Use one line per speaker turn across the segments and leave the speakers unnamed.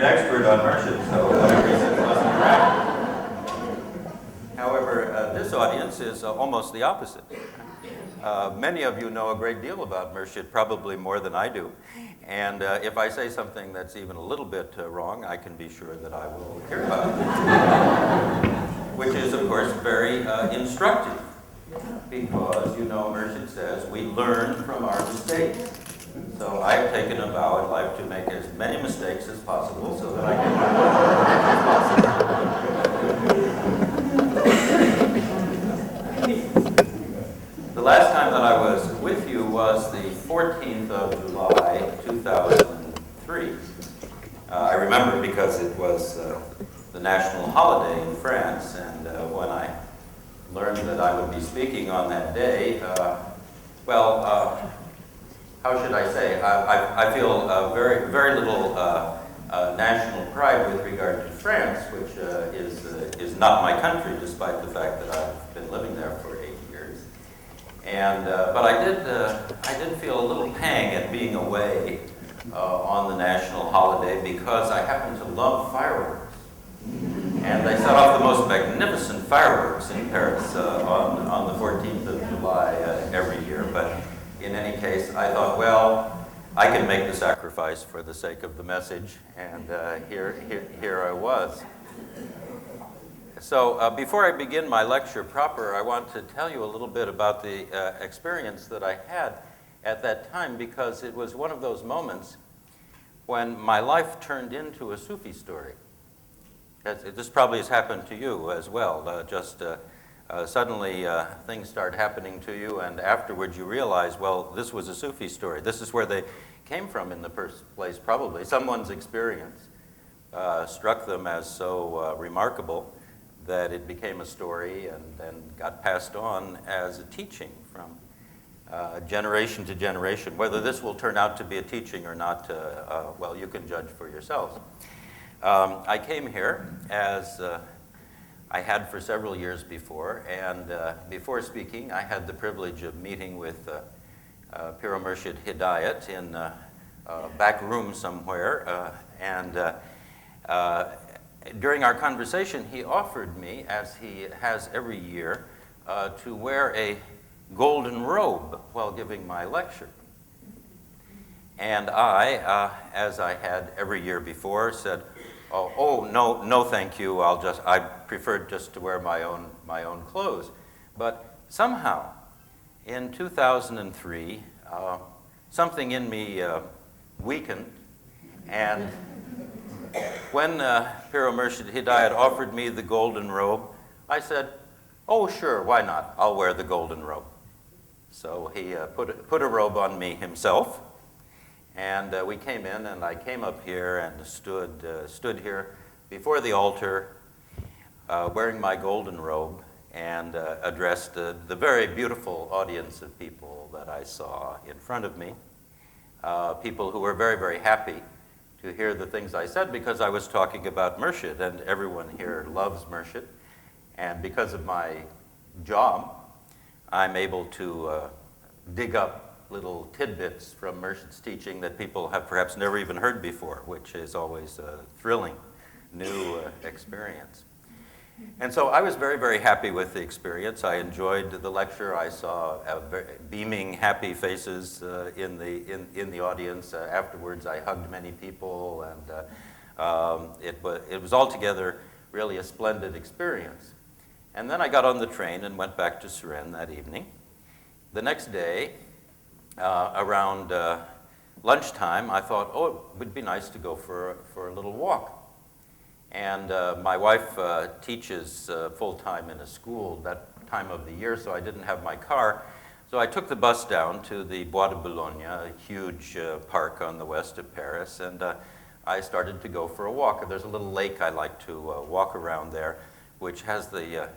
great expert on Murshid, so whatever he says must be right. However, this audience is almost the opposite. Many of you know a great deal about Murshid, probably more than I do. And if I say something that's even a little bit wrong, I can be sure that I will hear about it. Which is, of course, very instructive. Because, you know, Murshid says we learn from our mistakes. So I have taken a vow in life to make as many mistakes as possible so that I can learn as possible. The last time that I was with you was the 14th of July, 2003. I remember because it was the national holiday in France, and when I learned that I would be speaking on that day, how should I say? I feel very little national pride with regard to France, which is not my country, despite the fact that I've been living there for 8 years. And but I did feel a little pang at being away on the national holiday because I happen to love fireworks. And they set off the most magnificent fireworks in Paris on the 14th of July every year. But in any case, I thought, well, I can make the sacrifice for the sake of the message, and here I was. So before I begin my lecture proper, I want to tell you a little bit about the experience that I had at that time, because it was one of those moments when my life turned into a Sufi story. This probably has happened to you as well. Suddenly things start happening to you, and afterwards you realize, well, this was a Sufi story. This is where they came from in the first place, probably. Someone's experience struck them as so remarkable that it became a story and then got passed on as a teaching from generation to generation. Whether this will turn out to be a teaching or not, well, you can judge for yourselves. I came here as I had for several years before, and before speaking, I had the privilege of meeting with Pir Murshid Hidayat in a back room somewhere, and during our conversation, he offered me, as he has every year, to wear a golden robe while giving my lecture. And I, as I had every year before, said, oh, no, thank you. I preferred just to wear my own clothes. But somehow, in 2003, something in me weakened, and when Pir Murshid Hidayat offered me the golden robe, I said, oh, sure, why not? I'll wear the golden robe. So he put a robe on me himself. And we came in, and I came up here and stood here before the altar, wearing my golden robe, and addressed the very beautiful audience of people that I saw in front of me. People who were very, very happy to hear the things I said, because I was talking about Murshid, and everyone here loves Murshid. And because of my job, I'm able to dig up little tidbits from Murshid's teaching that people have perhaps never even heard before, which is always a thrilling new experience. And so I was very, very happy with the experience. I enjoyed the lecture. I saw beaming, happy faces in the audience. Afterwards, I hugged many people, and it was altogether really a splendid experience. And then I got on the train and went back to Suresnes that evening. The next day, around lunchtime, I thought, oh, it would be nice to go for a little walk. And my wife teaches full-time in a school that time of the year, so I didn't have my car. So I took the bus down to the Bois de Boulogne, a huge park on the west of Paris, and I started to go for a walk. There's a little lake I like to walk around there, which has the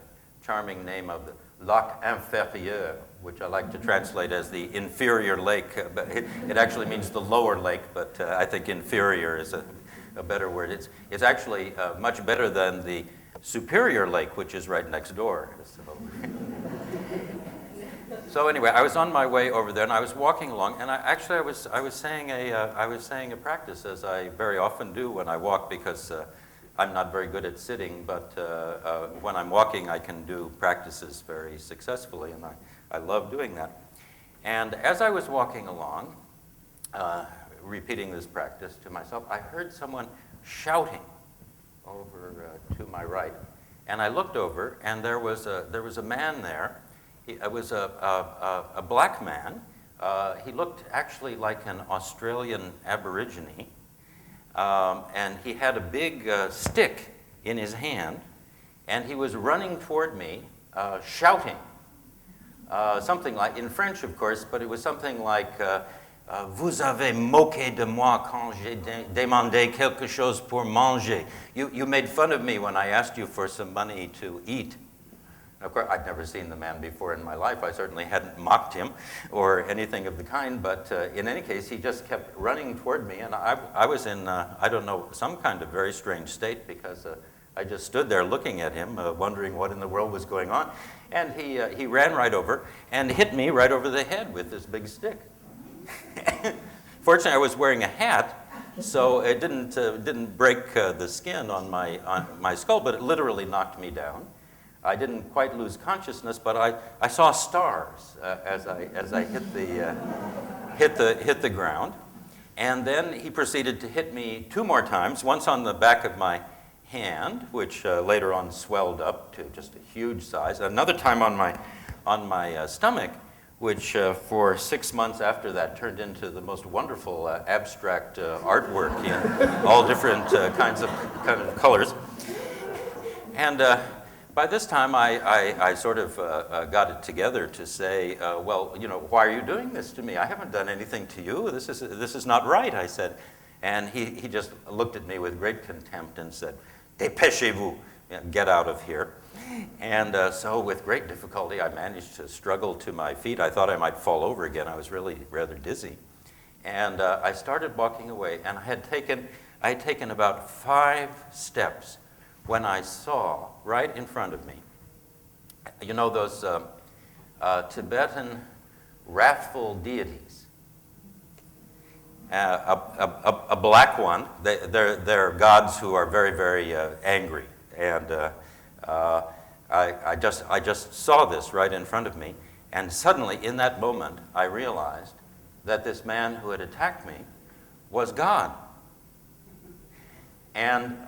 charming name of the Lac Inférieur, which I like to translate as the inferior lake. But it actually means the lower lake, but I think inferior is a better word. It's actually much better than the superior lake, which is right next door. So anyway, I was on my way over there, and I was walking along, and I was saying a practice, as I very often do when I walk, because I'm not very good at sitting, but when I'm walking, I can do practices very successfully, and I love doing that. And as I was walking along, repeating this practice to myself, I heard someone shouting over to my right, and I looked over, and there was a man there. It was a black man. He looked actually like an Australian Aborigine, and he had a big stick in his hand, and he was running toward me, shouting something like, in French, of course, but it was something like, vous avez moqué de moi quand j'ai demandé quelque chose pour manger. You made fun of me when I asked you for some money to eat. Of course, I'd never seen the man before in my life. I certainly hadn't mocked him or anything of the kind, but in any case, he just kept running toward me, and I was in, I don't know, some kind of very strange state, because I just stood there looking at him, wondering what in the world was going on, and he ran right over and hit me right over the head with this big stick. Fortunately, I was wearing a hat, so it didn't break the skin on my skull, but it literally knocked me down. I didn't quite lose consciousness, but I saw stars as I hit the ground. And then he proceeded to hit me 2 more times, once on the back of my hand, which later on swelled up to just a huge size. Another time on my stomach, which for 6 months after that turned into the most wonderful abstract artwork in all different kind of colors. And by this time, I sort of got it together to say, well, you know, why are you doing this to me? I haven't done anything to you. This is not right, I said. And he just looked at me with great contempt and said, dépêchez-vous, get out of here. And so with great difficulty, I managed to struggle to my feet. I thought I might fall over again. I was really rather dizzy. And I started walking away, and I had taken about 5 steps when I saw right in front of me, you know, those Tibetan wrathful deities. A black one. They're gods who are very, very angry. And I just saw this right in front of me. And suddenly, in that moment, I realized that this man who had attacked me was God. And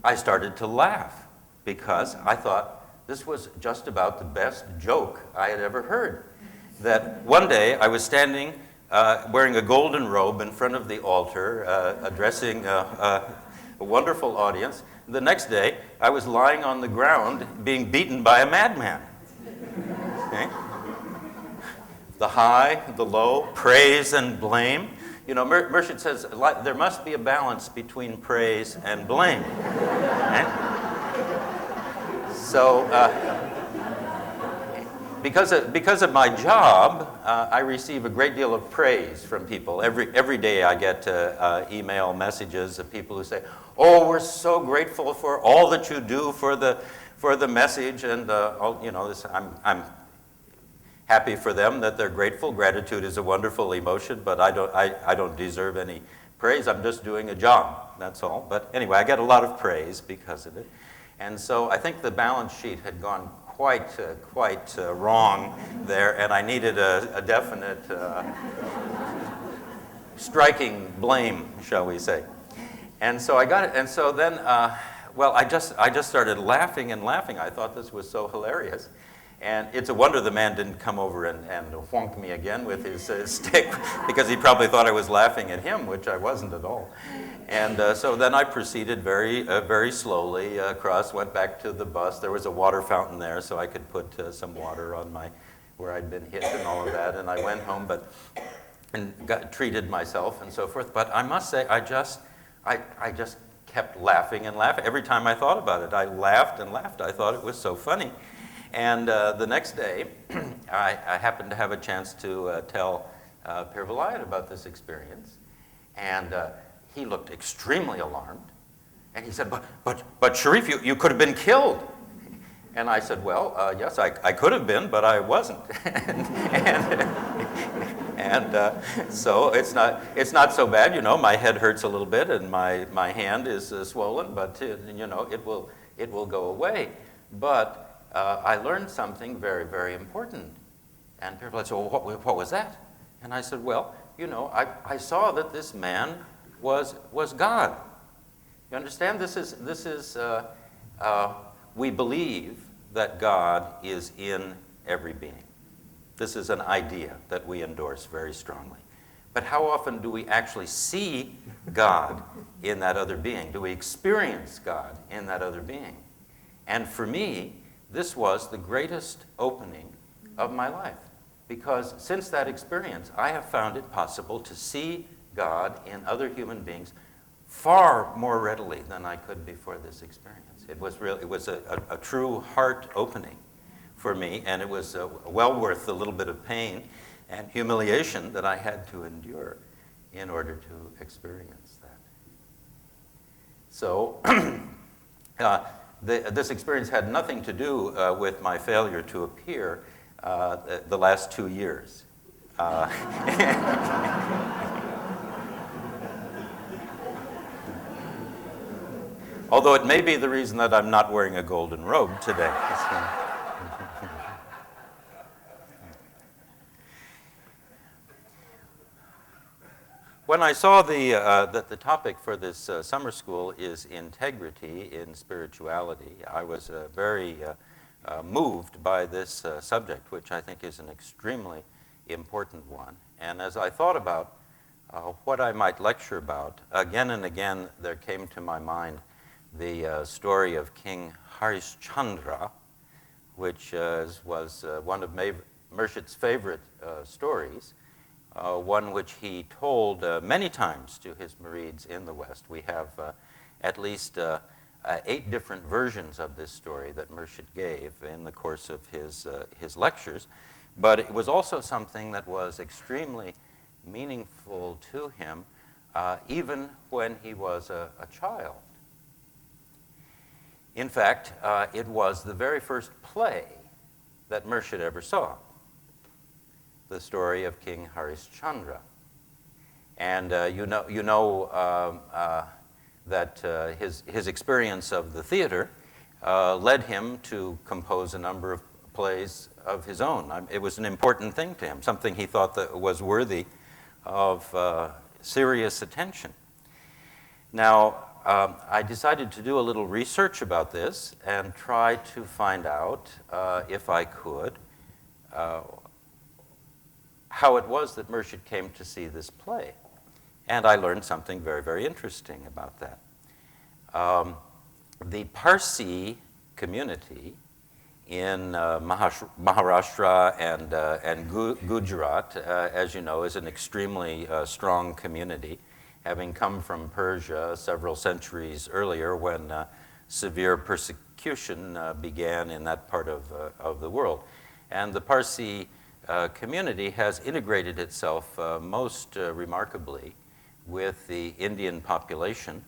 I started to laugh, because I thought this was just about the best joke I had ever heard. That one day I was standing wearing a golden robe in front of the altar, addressing a wonderful audience. The next day I was lying on the ground being beaten by a madman. Okay? The high, the low, praise and blame. You know, Murshid says there must be a balance between praise and blame. Okay? So, because of my job, I receive a great deal of praise from people. Every day I get email messages of people who say, "Oh, we're so grateful for all that you do for the message," and you know, I'm happy for them that they're grateful. Gratitude is a wonderful emotion, but I don't deserve any praise. I'm just doing a job, that's all. But anyway, I get a lot of praise because of it. And so I think the balance sheet had gone quite wrong there, and I needed a definite striking blame, shall we say. And so I got it, and so then, well, I just started laughing and laughing. I thought this was so hilarious. And it's a wonder the man didn't come over and whonk me again with his stick, because he probably thought I was laughing at him, which I wasn't at all. And so then I proceeded very slowly across, went back to the bus. There was a water fountain there, so I could put some water on where I'd been hit and all of that. And I went home, and treated myself and so forth. But I must say, I just kept laughing and laughing. Every time I thought about it, I laughed and laughed. I thought it was so funny. And the next day, I happened to have a chance to tell Pir Vilayat about this experience. And he looked extremely alarmed. And he said, but Sharif, you could have been killed. And I said, well, yes, I could have been, but I wasn't. So it's not so bad. My head hurts a little bit, and my hand is swollen, but it will go away. But I learned something very, very important. And people would say, well, what was that? And I said, well, I saw that this man was God. You understand? We believe that God is in every being. This is an idea that we endorse very strongly. But how often do we actually see God in that other being? Do we experience God in that other being? And for me, this was the greatest opening of my life. Because since that experience, I have found it possible to see God in other human beings far more readily than I could before this experience. It was a true heart opening for me, and it was well worth the little bit of pain and humiliation that I had to endure in order to experience that. So this experience had nothing to do with my failure to appear the last 2 years. Although it may be the reason that I'm not wearing a golden robe today. When I saw that the topic for this summer school is integrity in spirituality, I was very moved by this subject, which I think is an extremely important one. And as I thought about what I might lecture about, again and again there came to my mind the story of King Harishchandra, which was one of Murshid's favorite stories, one which he told many times to his murids in the West. We have at least 8 different versions of this story that Murshid gave in the course of his lectures, but it was also something that was extremely meaningful to him even when he was a child. In fact, it was the very first play that Murshid ever saw, the story of King Harishchandra. And that his experience of the theater led him to compose a number of plays of his own. It was an important thing to him, something he thought that was worthy of serious attention. Now, I decided to do a little research about this and try to find out, if I could, how it was that Murshid came to see this play. And I learned something very, very interesting about that. The Parsi community in Maharashtra and Gujarat, as you know, is an extremely strong community, having come from Persia several centuries earlier when severe persecution began in that part of the world. And the Parsi community has integrated itself most remarkably with the Indian population,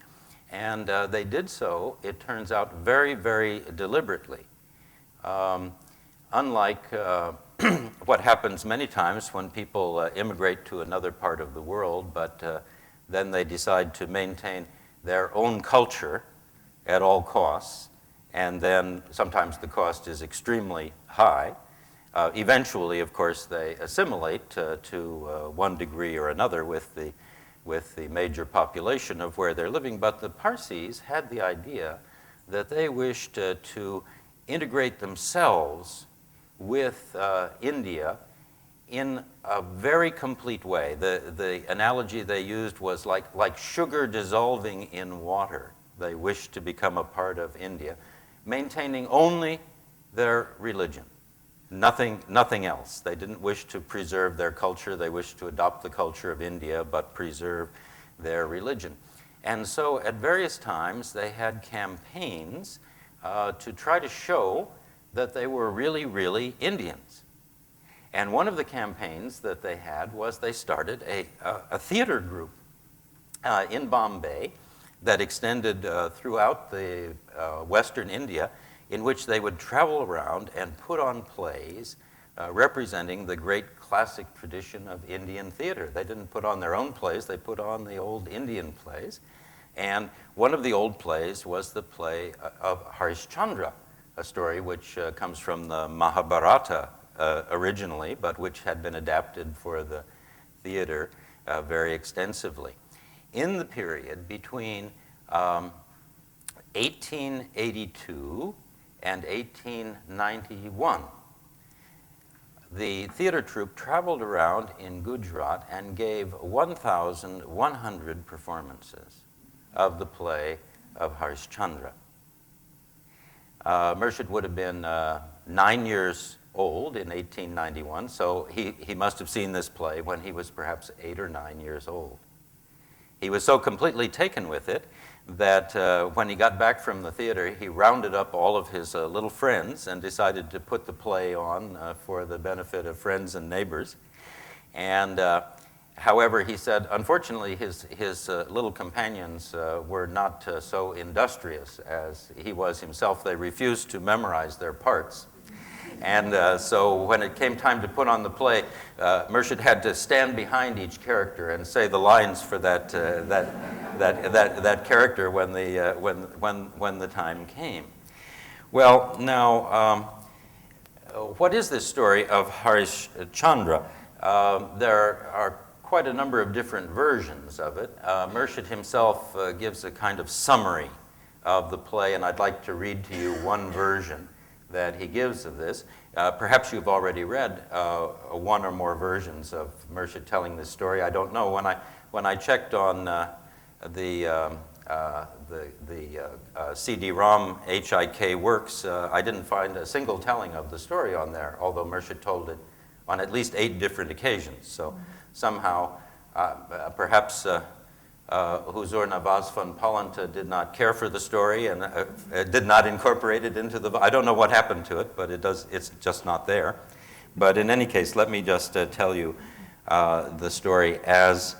and they did so, it turns out, very, very deliberately. Unlike what happens many times when people immigrate to another part of the world, but then they decide to maintain their own culture at all costs, and then sometimes the cost is extremely high. Eventually, of course, they assimilate to one degree or another with the major population of where they're living. But the Parsis had the idea that they wished to integrate themselves with India in a very complete way. The analogy they used was like sugar dissolving in water. They wished to become a part of India, maintaining only their religion. Nothing else. They didn't wish to preserve their culture. They wished to adopt the culture of India, but preserve their religion. And so at various times, they had campaigns to try to show that they were really, really Indians. And one of the campaigns that they had was they started a theater group in Bombay that extended throughout the Western India. in which they would travel around and put on plays representing the great classic tradition of Indian theater. They didn't put on their own plays, they put on the old Indian plays. And one of the old plays was the play of Harishchandra, a story which comes from the Mahabharata originally, but which had been adapted for the theater very extensively. In the period between 1882 and 1891, the theater troupe traveled around in Gujarat and gave 1,100 performances of the play of Harishchandra. Murshid would have been 9 years old in 1891, so he must have seen this play when he was perhaps 8 or 9 years old. He was so completely taken with it that when he got back from the theater, he rounded up all of his little friends and decided to put the play on for the benefit of friends and neighbors. And however, he said, unfortunately, his little companions were not so industrious as he was himself. They refused to memorize their parts. And so when it came time to put on the play, Murshid had to stand behind each character and say the lines for that character when the time came. Well, now, what is this story of Harishchandra? There are quite a number of different versions of it. Murshid himself gives a kind of summary of the play, and I'd like to read to you one version that he gives of this. Perhaps you've already read one or more versions of Murshid telling this story. I don't know. When I checked on the CD-ROM HIK works, I didn't find a single telling of the story on there, although Murshid told it on at least 8 different occasions. So somehow, perhaps Huzur Nawaz van Palanta did not care for the story and did not incorporate it into the... I don't know what happened to it, but it's just not there. But in any case, let me just tell you the story as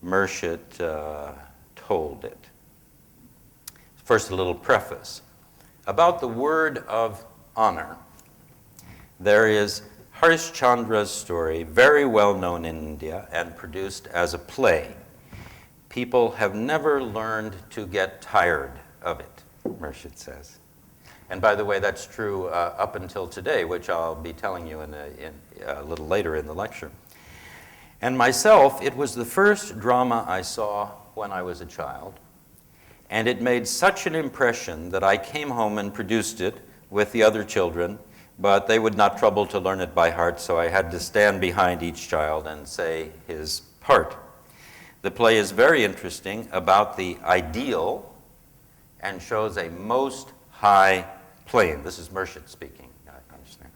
Murshid told it. First, a little preface. About the word of honor, there is Harishchandra's story, very well known in India and produced as a play. People have never learned to get tired of it, Murshid says. And by the way, that's true up until today, which I'll be telling you in a little later in the lecture. And myself, it was the first drama I saw when I was a child, and it made such an impression that I came home and produced it with the other children, but they would not trouble to learn it by heart, so I had to stand behind each child and say his part. The play is very interesting about the ideal and shows a most high plane. This is Murshid speaking, I understand.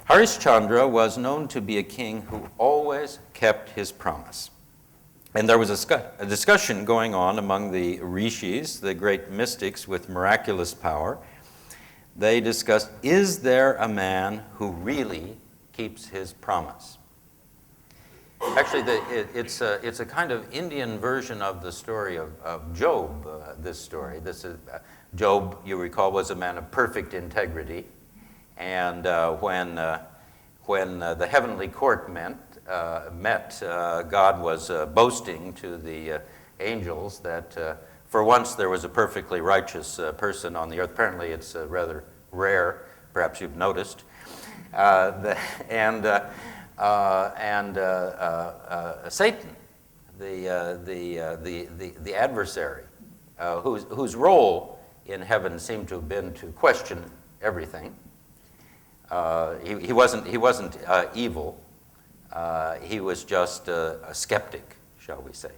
Harishchandra was known to be a king who always kept his promise. And there was a discussion going on among the rishis, the great mystics with miraculous power. They discussed, is there a man who really keeps his promise? Actually, it's a kind of Indian version of the story of Job, this story. Job, you recall, was a man of perfect integrity. And when the heavenly court met, God was boasting to the angels that for once there was a perfectly righteous person on the earth. Apparently it's rather rare, perhaps you've noticed. Satan, the adversary, whose role in heaven seemed to have been to question everything. He wasn't evil. He was just a skeptic, shall we say.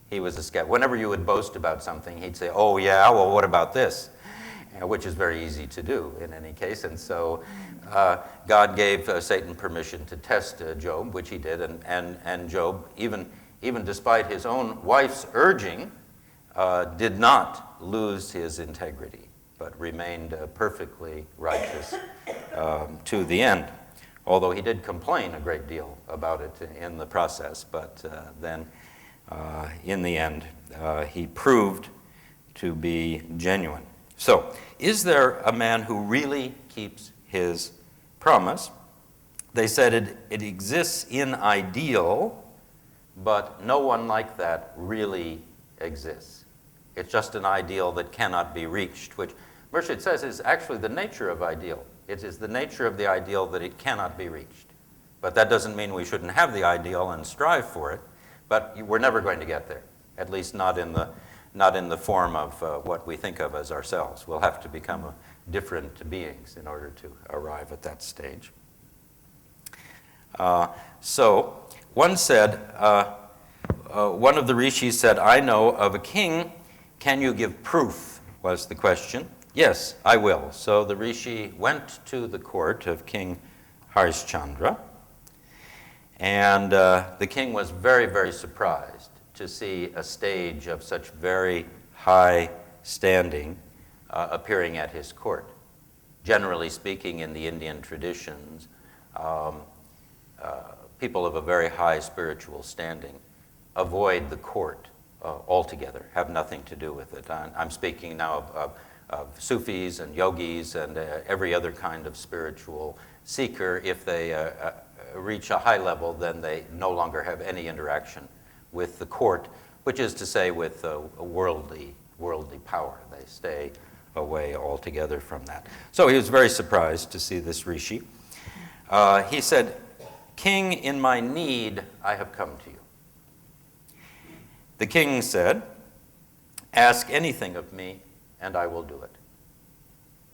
He was a skeptic. Whenever you would boast about something, he'd say, "Oh yeah, well, what about this?" Which is very easy to do in any case. And so God gave Satan permission to test Job, which he did, and Job, even despite his own wife's urging, did not lose his integrity, but remained perfectly righteous to the end. Although he did complain a great deal about it in the process, but then in the end he proved to be genuine. So, is there a man who really keeps his promise? They said it exists in ideal, but no one like that really exists. It's just an ideal that cannot be reached, which Murshid says is actually the nature of ideal. It is the nature of the ideal that it cannot be reached. But that doesn't mean we shouldn't have the ideal and strive for it, but we're never going to get there, at least not in the form of what we think of as ourselves. We'll have to become different beings in order to arrive at that stage. So one said, one of the rishis said, I know of a king, can you give proof, was the question. Yes, I will. So the rishi went to the court of King Harishchandra, and the king was very, very surprised to see a stage of such very high standing appearing at his court. Generally speaking, in the Indian traditions, people of a very high spiritual standing avoid the court altogether, have nothing to do with it. I'm speaking now of Sufis and yogis and every other kind of spiritual seeker. If they reach a high level, then they no longer have any interaction with the court, which is to say with worldly power. They stay away altogether from that. So he was very surprised to see this rishi. He said, King, in my need, I have come to you. The king said, ask anything of me, and I will do it.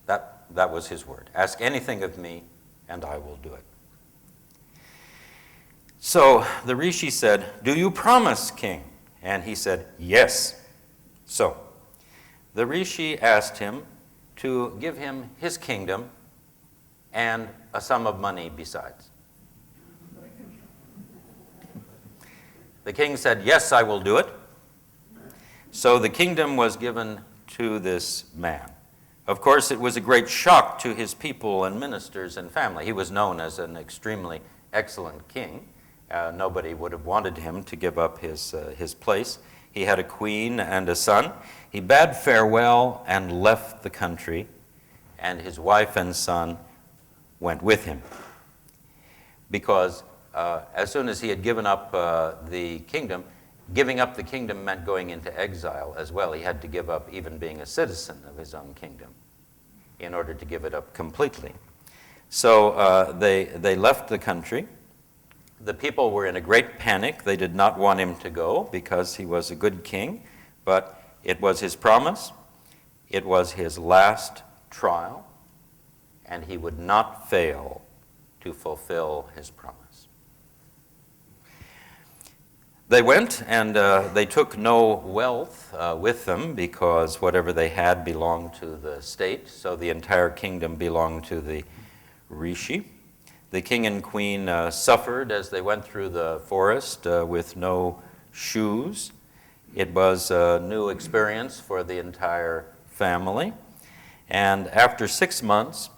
That was his word. Ask anything of me, and I will do it. So the rishi said, do you promise, king? And he said, yes. So the rishi asked him to give him his kingdom and a sum of money besides. The king said, yes, I will do it. So the kingdom was given to this man. Of course, it was a great shock to his people and ministers and family. He was known as an extremely excellent king. Nobody would have wanted him to give up his place. He had a queen and a son. He bade farewell and left the country, and his wife and son went with him. Because as soon as he had given up the kingdom, giving up the kingdom meant going into exile as well. He had to give up even being a citizen of his own kingdom in order to give it up completely. So they left the country. The people were in a great panic. They did not want him to go because he was a good king, but it was his promise. It was his last trial, and he would not fail to fulfill his promise. They went, and they took no wealth with them because whatever they had belonged to the state, so the entire kingdom belonged to the rishi. The king and queen suffered as they went through the forest with no shoes. It was a new experience for the entire family. And after 6 months,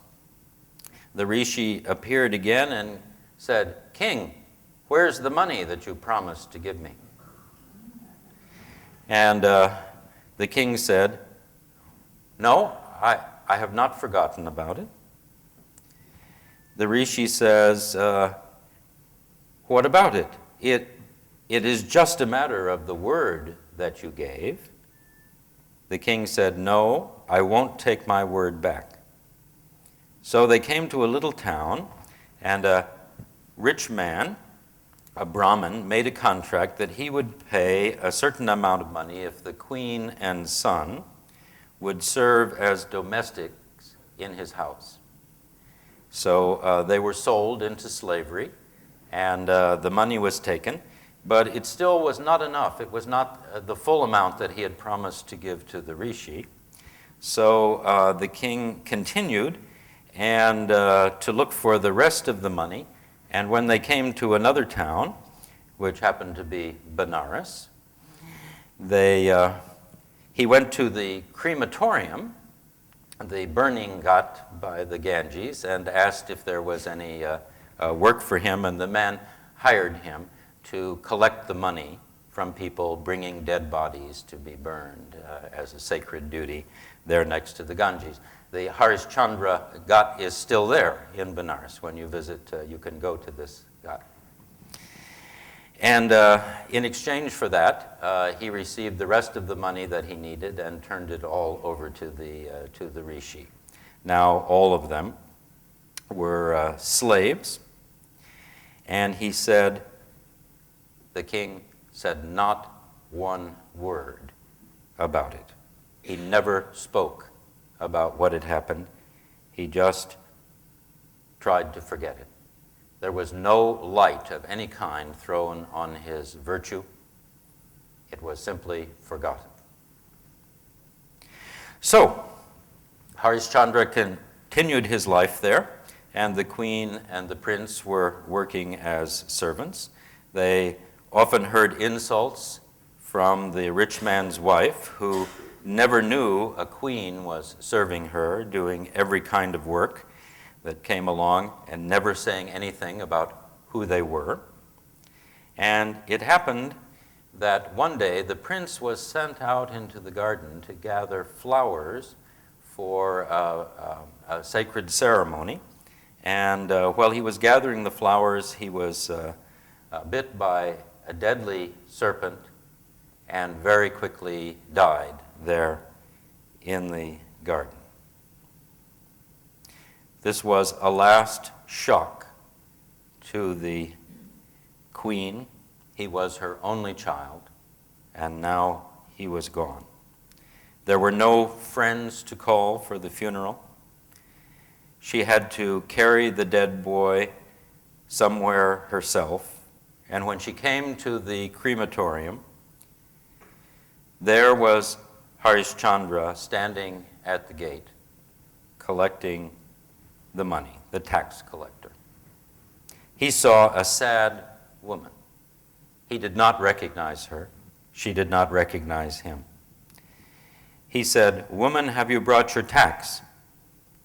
the rishi appeared again and said, King, where's the money that you promised to give me? And the king said, no, I have not forgotten about it. The rishi says, what about it? It is just a matter of the word that you gave. The king said, no, I won't take my word back. So they came to a little town, and a rich man, a Brahmin, made a contract that he would pay a certain amount of money if the queen and son would serve as domestics in his house. So they were sold into slavery, and the money was taken, but it still was not enough. It was not the full amount that he had promised to give to the rishi. So the king continued and to look for the rest of the money, and when they came to another town, which happened to be Benares, he went to the crematorium, the burning ghat by the Ganges, and asked if there was any work for him, and the man hired him to collect the money from people bringing dead bodies to be burned as a sacred duty there next to the Ganges. The Harishchandra Ghat is still there in Benares. When you visit, you can go to this ghat. And in exchange for that, he received the rest of the money that he needed and turned it all over to the rishi. Now, all of them were slaves, and he said, the king said not one word about it. He never spoke about what had happened. He just tried to forget it. There was no light of any kind thrown on his virtue. It was simply forgotten. So, Harishchandra continued his life there, and the queen and the prince were working as servants. They often heard insults from the rich man's wife, who never knew a queen was serving her, doing every kind of work that came along and never saying anything about who they were. And it happened that one day the prince was sent out into the garden to gather flowers for a sacred ceremony. And while he was gathering the flowers, he was bit by a deadly serpent and very quickly died there in the garden. This was a last shock to the queen. He was her only child, and now he was gone. There were no friends to call for the funeral. She had to carry the dead boy somewhere herself, and when she came to the crematorium, there was Harishchandra standing at the gate, collecting the money, the tax collector. He saw a sad woman. He did not recognize her. She did not recognize him. He said, "Woman, have you brought your tax?"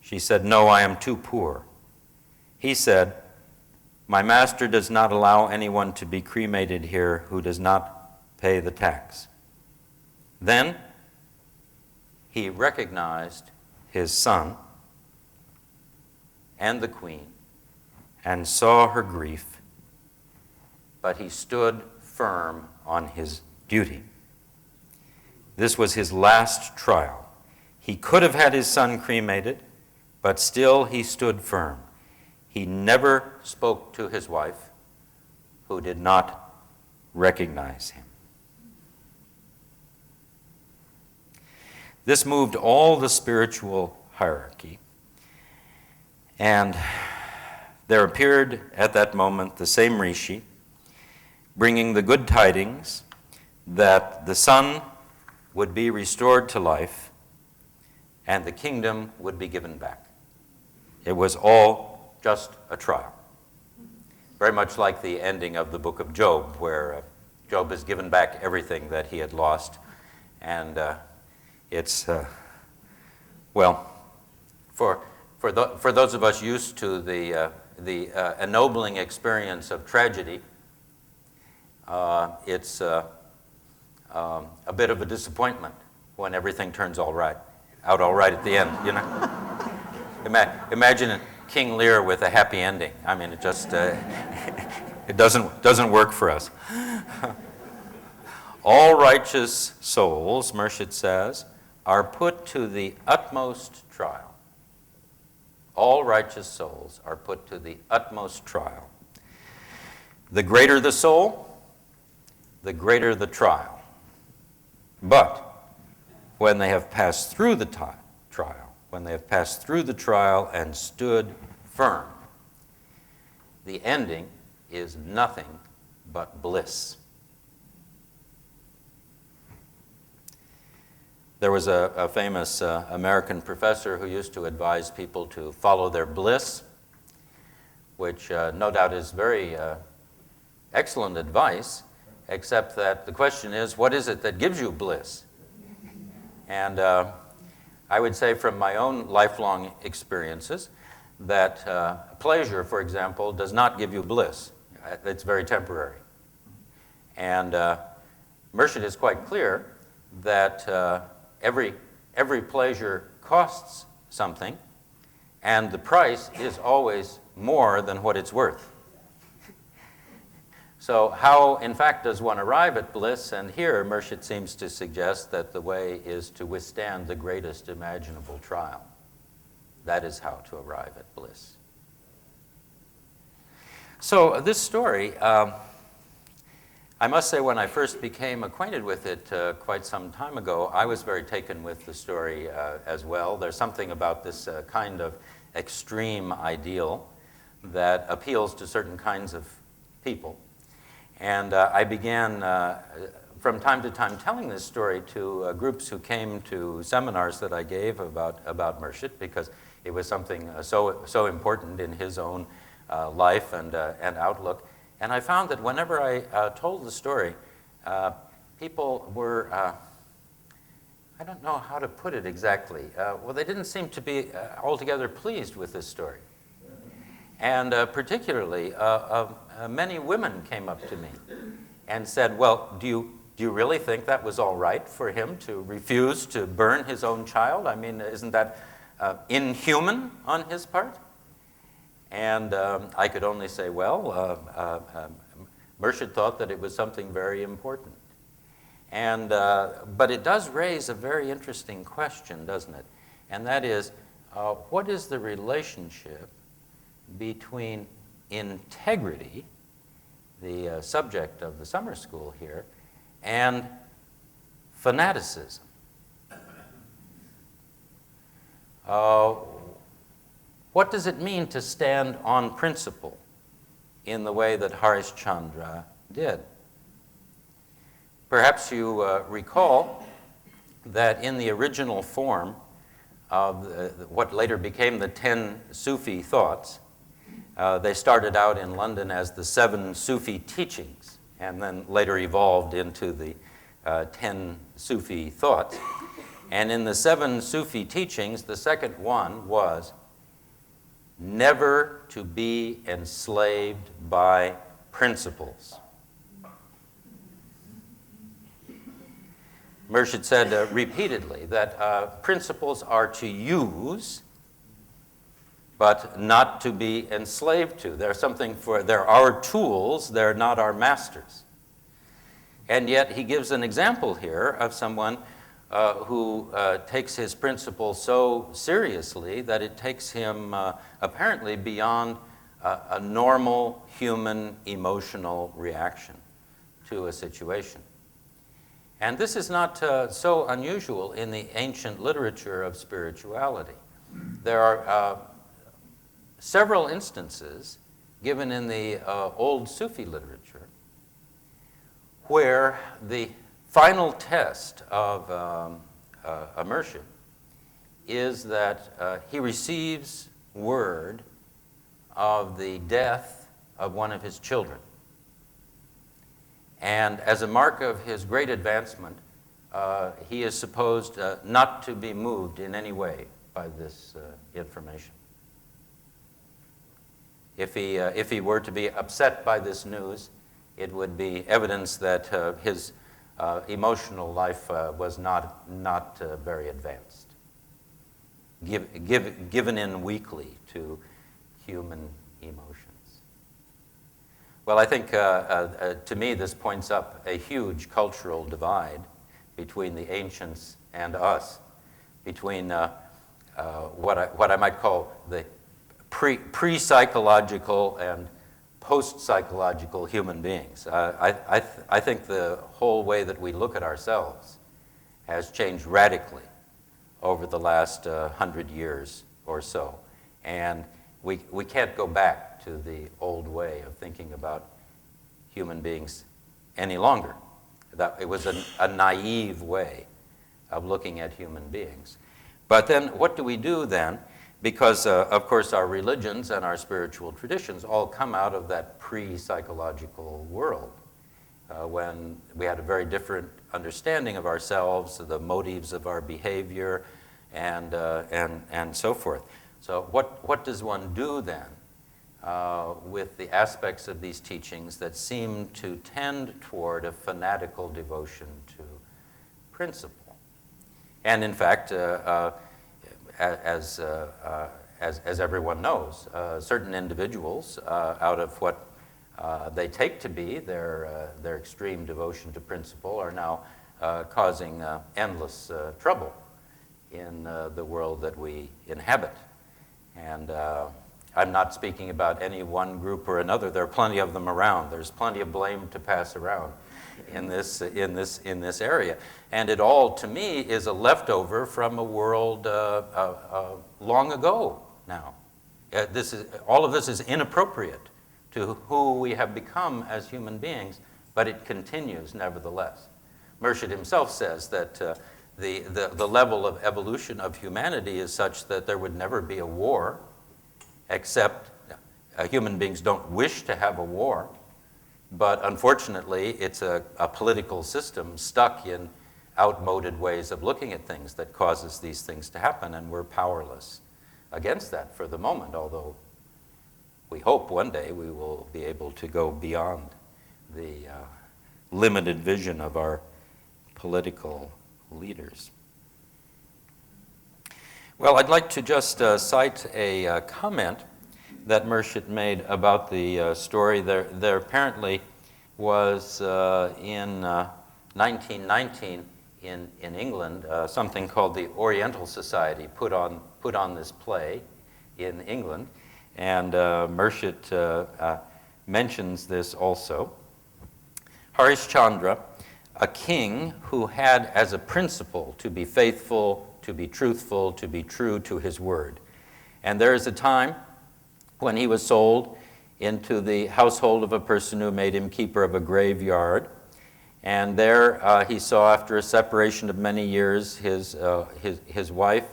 She said, "No, I am too poor." He said, "My master does not allow anyone to be cremated here who does not pay the tax." Then he recognized his son and the queen and saw her grief, but he stood firm on his duty. This was his last trial. He could have had his son cremated, but still he stood firm. He never spoke to his wife, who did not recognize him. This moved all the spiritual hierarchy, and there appeared at that moment the same rishi, bringing the good tidings that the son would be restored to life and the kingdom would be given back. It was all just a trial. Very much like the ending of the book of Job, where Job is given back everything that he had lost. And it's, well, for those of us used to the ennobling experience of tragedy, it's a bit of a disappointment when everything turns out all right at the end, you know. Imagine King Lear with a happy ending. I mean, it just it doesn't work for us. All righteous souls, Murshid says, are put to the utmost trial. All righteous souls are put to the utmost trial. The greater the soul, the greater the trial. But when they have passed through the trial, when they have passed through the trial and stood firm, the ending is nothing but bliss. There was a famous American professor who used to advise people to follow their bliss, which no doubt is very excellent advice, except that the question is, what is it that gives you bliss? And I would say from my own lifelong experiences that pleasure, for example, does not give you bliss. It's very temporary. And Murshid is quite clear that every pleasure costs something, and the price is always more than what it's worth. So how, in fact, does one arrive at bliss? And here, Murshid seems to suggest that the way is to withstand the greatest imaginable trial. That is how to arrive at bliss. So this story, I must say when I first became acquainted with it quite some time ago, I was very taken with the story as well. There's something about this kind of extreme ideal that appeals to certain kinds of people. And I began, from time to time, telling this story to groups who came to seminars that I gave about Murshid, because it was something so important in his own life and outlook. And I found that whenever I told the story, people were, I don't know how to put it exactly, well, they didn't seem to be altogether pleased with this story. And particularly, many women came up to me and said, well, do you really think that was all right for him to refuse to burn his own child? I mean, isn't that inhuman on his part? And I could only say, well, Murshid thought that it was something very important. And, but it does raise a very interesting question, doesn't it? And that is, what is the relationship between integrity, the subject of the summer school here, and fanaticism? What does it mean to stand on principle in the way that Harishchandra did? Perhaps you recall that in the original form of what later became the 10 Sufi thoughts, they started out in London as the 7 Sufi teachings, and then later evolved into the 10 Sufi thoughts. And in the 7 Sufi teachings, the second one was never to be enslaved by principles. Murshid said repeatedly that principles are to use, but not to be enslaved to. They're our tools, they're not our masters. And yet he gives an example here of someone who takes his principle so seriously that it takes him apparently beyond a normal human emotional reaction to a situation. And this is not so unusual in the ancient literature of spirituality. There are several instances given in the old Sufi literature where the final test of a Murshid is that he receives word of the death of one of his children. And as a mark of his great advancement, he is supposed not to be moved in any way by this information. If he were to be upset by this news, it would be evidence that his emotional life was not very advanced, given in weakly to human emotions. Well, I think to me this points up a huge cultural divide between the ancients and us, between what I might call the pre-psychological and post-psychological human beings. I think the whole way that we look at ourselves has changed radically over the last 100 years or so. And we can't go back to the old way of thinking about human beings any longer. That it was a naive way of looking at human beings. But then what do we do then? Because, of course, our religions and our spiritual traditions all come out of that pre-psychological world when we had a very different understanding of ourselves, the motives of our behavior, and so forth. So what does one do then with the aspects of these teachings that seem to tend toward a fanatical devotion to principle. And in fact, as everyone knows, certain individuals, out of what they take to be their extreme devotion to principle, are now causing endless trouble in the world that we inhabit. And I'm not speaking about any one group or another. There are plenty of them around. There's plenty of blame to pass around in this area. And it all, to me, is a leftover from a world long ago now. All of this is inappropriate to who we have become as human beings, but it continues nevertheless. Murshid himself says that the level of evolution of humanity is such that there would never be a war, except human beings don't wish to have a war, but unfortunately it's a political system stuck in outmoded ways of looking at things that causes these things to happen, and we're powerless against that for the moment, although we hope one day we will be able to go beyond the limited vision of our political leaders. Well, I'd like to just cite a comment that Murshid made about the story. There apparently was in 1919 in England something called the Oriental Society put on this play in England, and Murshid mentions this also. Harish Chandra, a king who had as a principle to be faithful, to be truthful, to be true to his word. And there is a time when he was sold into the household of a person who made him keeper of a graveyard. And there he saw, after a separation of many years, his wife.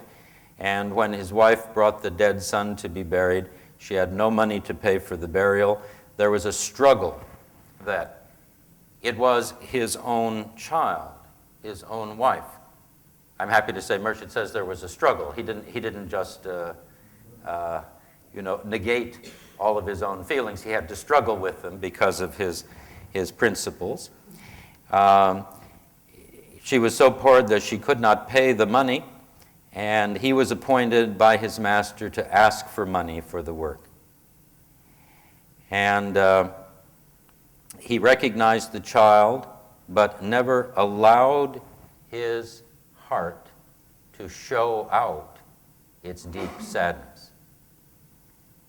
And when his wife brought the dead son to be buried, she had no money to pay for the burial. There was a struggle that it was his own child, his own wife. I'm happy to say Murshid says there was a struggle. He didn't just negate all of his own feelings. He had to struggle with them because of his principles. She was so poor that she could not pay the money, and he was appointed by his master to ask for money for the work. And he recognized the child, but never allowed his heart to show out its deep sadness.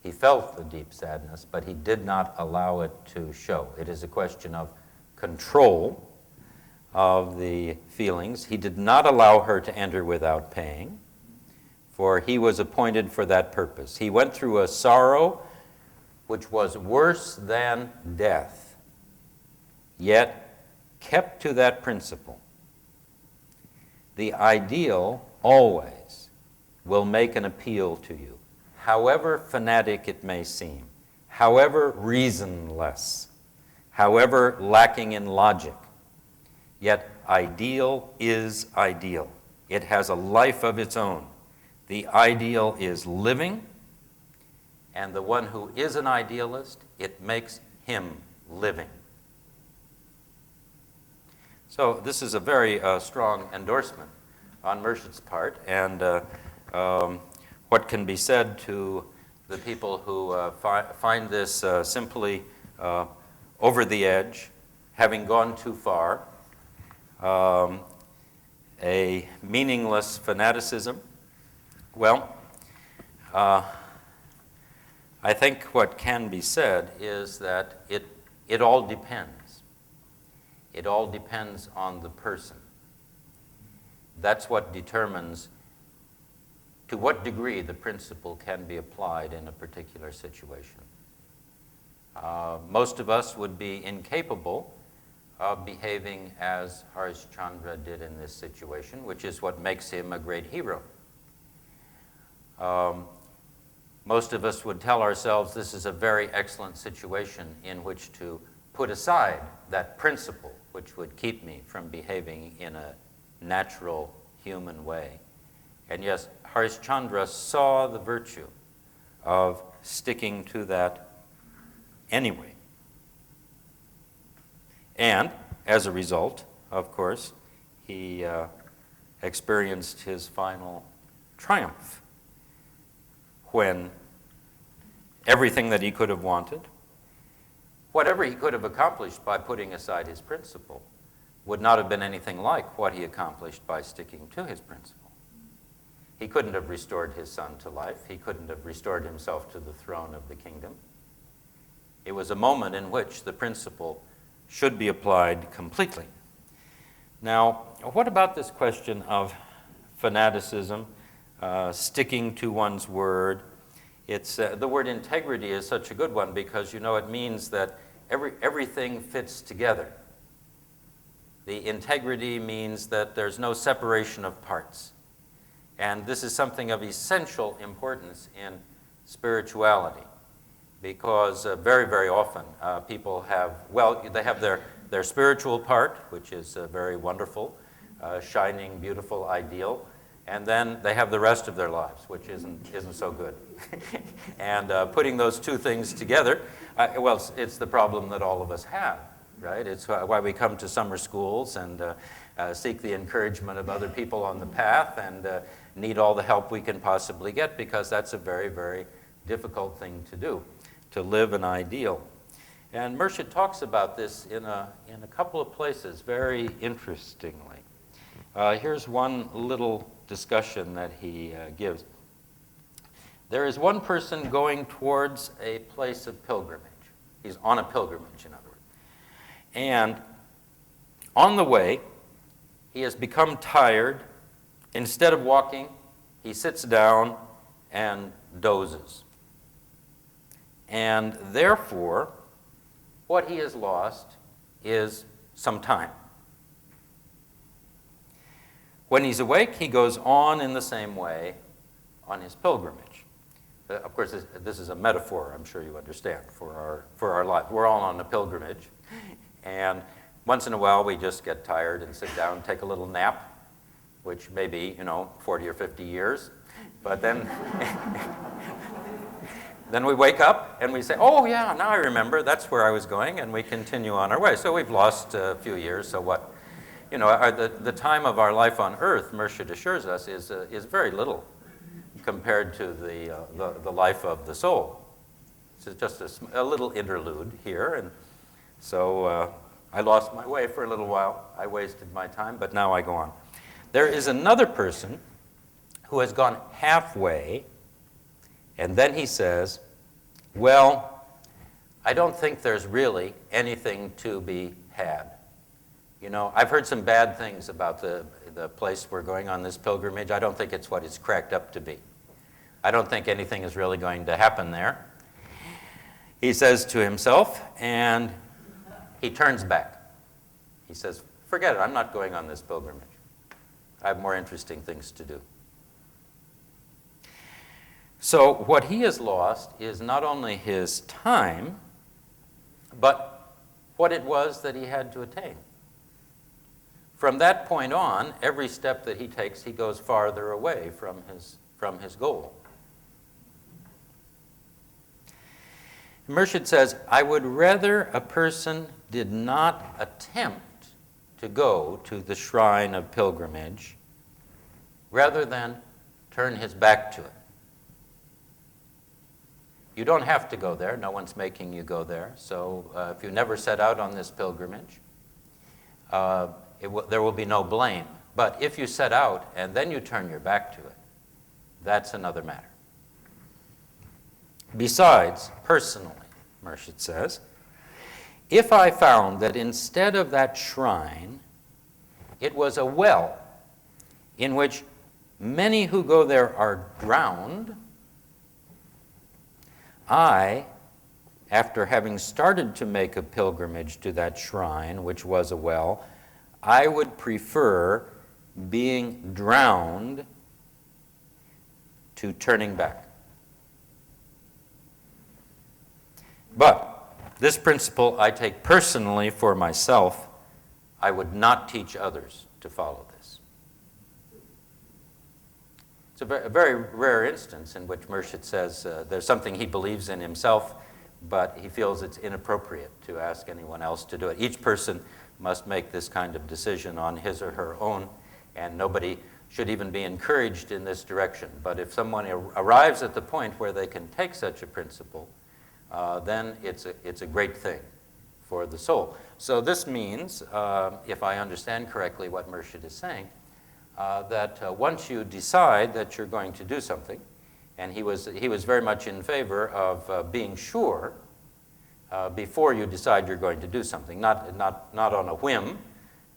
He felt the deep sadness, but he did not allow it to show. It is a question of control of the feelings. He did not allow her to enter without paying, for he was appointed for that purpose. He went through a sorrow which was worse than death, yet kept to that principle. The ideal always will make an appeal to you, however fanatic it may seem, however reasonless, however lacking in logic. Yet ideal is ideal. It has a life of its own. The ideal is living, and the one who is an idealist, it makes him living. So this is a very strong endorsement on Murshid's part, and what can be said to the people who find this simply over the edge, having gone too far, a meaningless fanaticism? Well, I think what can be said is that it all depends. It all depends on the person. That's what determines to what degree the principle can be applied in a particular situation. Most of us would be incapable of behaving as Harish Chandra did in this situation, which is what makes him a great hero. Most of us would tell ourselves this is a very excellent situation in which to put aside that principle which would keep me from behaving in a natural human way. And yes, Harish Chandra saw the virtue of sticking to that anyway. And as a result, of course, he experienced his final triumph when everything that he could have wanted, whatever he could have accomplished by putting aside his principle, would not have been anything like what he accomplished by sticking to his principle. He couldn't have restored his son to life. He couldn't have restored himself to the throne of the kingdom. It was a moment in which the principle should be applied completely. Now, what about this question of fanaticism, sticking to one's word? It's the word integrity is such a good one because, you know, it means that everything fits together. The integrity means that there's no separation of parts. And this is something of essential importance in spirituality because very, very often people have, well, they have their spiritual part, which is very wonderful, shining, beautiful, ideal, and then they have the rest of their lives, which isn't so good. And putting those two things together, well, it's the problem that all of us have, right? It's why we come to summer schools and seek the encouragement of other people on the path and need all the help we can possibly get because that's a very, very difficult thing to do, to live an ideal. And Murshid talks about this in a couple of places very interestingly. Here's one little discussion that he gives. There is one person going towards a place of pilgrimage. He's on a pilgrimage, in other words. And on the way, he has become tired. Instead of walking, he sits down and dozes. And therefore, what he has lost is some time. When he's awake, he goes on in the same way on his pilgrimage. Of course, this is a metaphor, I'm sure you understand, for our life. We're all on a pilgrimage, and once in a while we just get tired and sit down and take a little nap, which may be, 40 or 50 years, but then then we wake up and we say, oh yeah, now I remember, that's where I was going, and we continue on our way. So we've lost a few years, so what? The time of our life on earth, Murshid assures us, is very little compared to the life of the soul. It's just a little interlude here, and so I lost my way for a little while. I wasted my time, but now I go on. There is another person who has gone halfway, and then he says, well, I don't think there's really anything to be had. I've heard some bad things about the place we're going on this pilgrimage. I don't think it's what it's cracked up to be. I don't think anything is really going to happen there. He says to himself, and he turns back. He says, forget it, I'm not going on this pilgrimage. I have more interesting things to do. So what he has lost is not only his time, but what it was that he had to attain. From that point on, every step that he takes, he goes farther away from his goal. Murshid says, I would rather a person did not attempt to go to the shrine of pilgrimage rather than turn his back to it. You don't have to go there. No one's making you go there. So if you never set out on this pilgrimage, there will be no blame. But if you set out and then you turn your back to it, that's another matter. Besides, personally, Murshid says, if I found that instead of that shrine, it was a well in which many who go there are drowned, I, after having started to make a pilgrimage to that shrine, which was a well, I would prefer being drowned to turning back. But this principle I take personally for myself. I would not teach others to follow this. It's a very rare instance in which Murshid says there's something he believes in himself, but he feels it's inappropriate to ask anyone else to do it. Each person must make this kind of decision on his or her own, and nobody should even be encouraged in this direction. But if someone arrives at the point where they can take such a principle, then it's a great thing for the soul. So this means, if I understand correctly what Murshid is saying, that once you decide that you're going to do something, and he was very much in favor of being sure before you decide you're going to do something, not on a whim.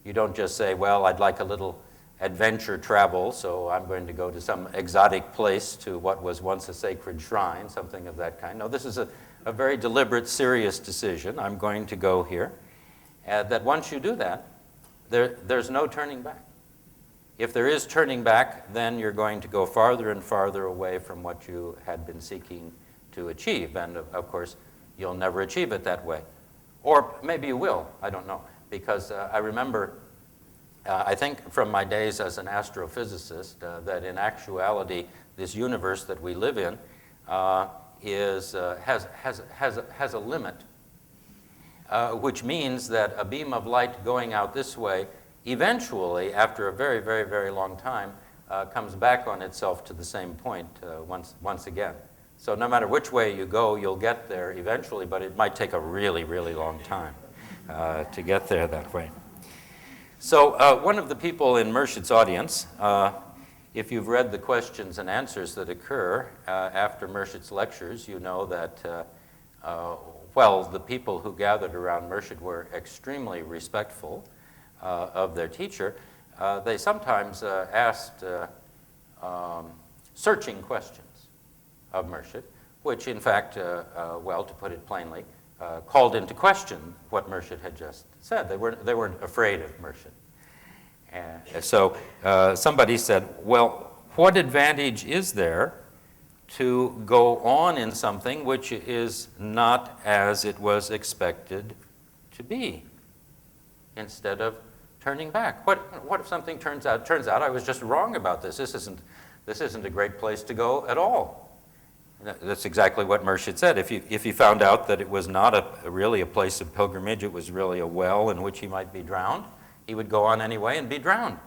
You don't just say, well, I'd like a little adventure travel, so I'm going to go to some exotic place to what was once a sacred shrine, something of that kind. No, this is a very deliberate, serious decision. I'm going to go here. That once you do that, there's no turning back. If there is turning back, then you're going to go farther and farther away from what you had been seeking to achieve. And of course, you'll never achieve it that way. Or maybe you will, I don't know. Because I remember, I think from my days as an astrophysicist, that in actuality, this universe that we live in has a limit, which means that a beam of light going out this way eventually, after a very, very, very long time, comes back on itself to the same point once again. So no matter which way you go, you'll get there eventually, but it might take a really, really long time to get there that way. So one of the people in Murshid's audience, if you've read the questions and answers that occur after Murshid's lectures, you know that, well, the people who gathered around Murshid were extremely respectful of their teacher. They sometimes asked searching questions of Murshid, which in fact, well, to put it plainly, called into question what Murshid had just said. They weren't afraid of Murshid. And so somebody said, well, what advantage is there to go on in something which is not as it was expected to be, instead of turning back? What if something turns out I was just wrong about this? This isn't a great place to go at all. That's exactly what Murshid said. If he found out that it was not really a place of pilgrimage, it was really a well in which he might be drowned, he would go on anyway and be drowned.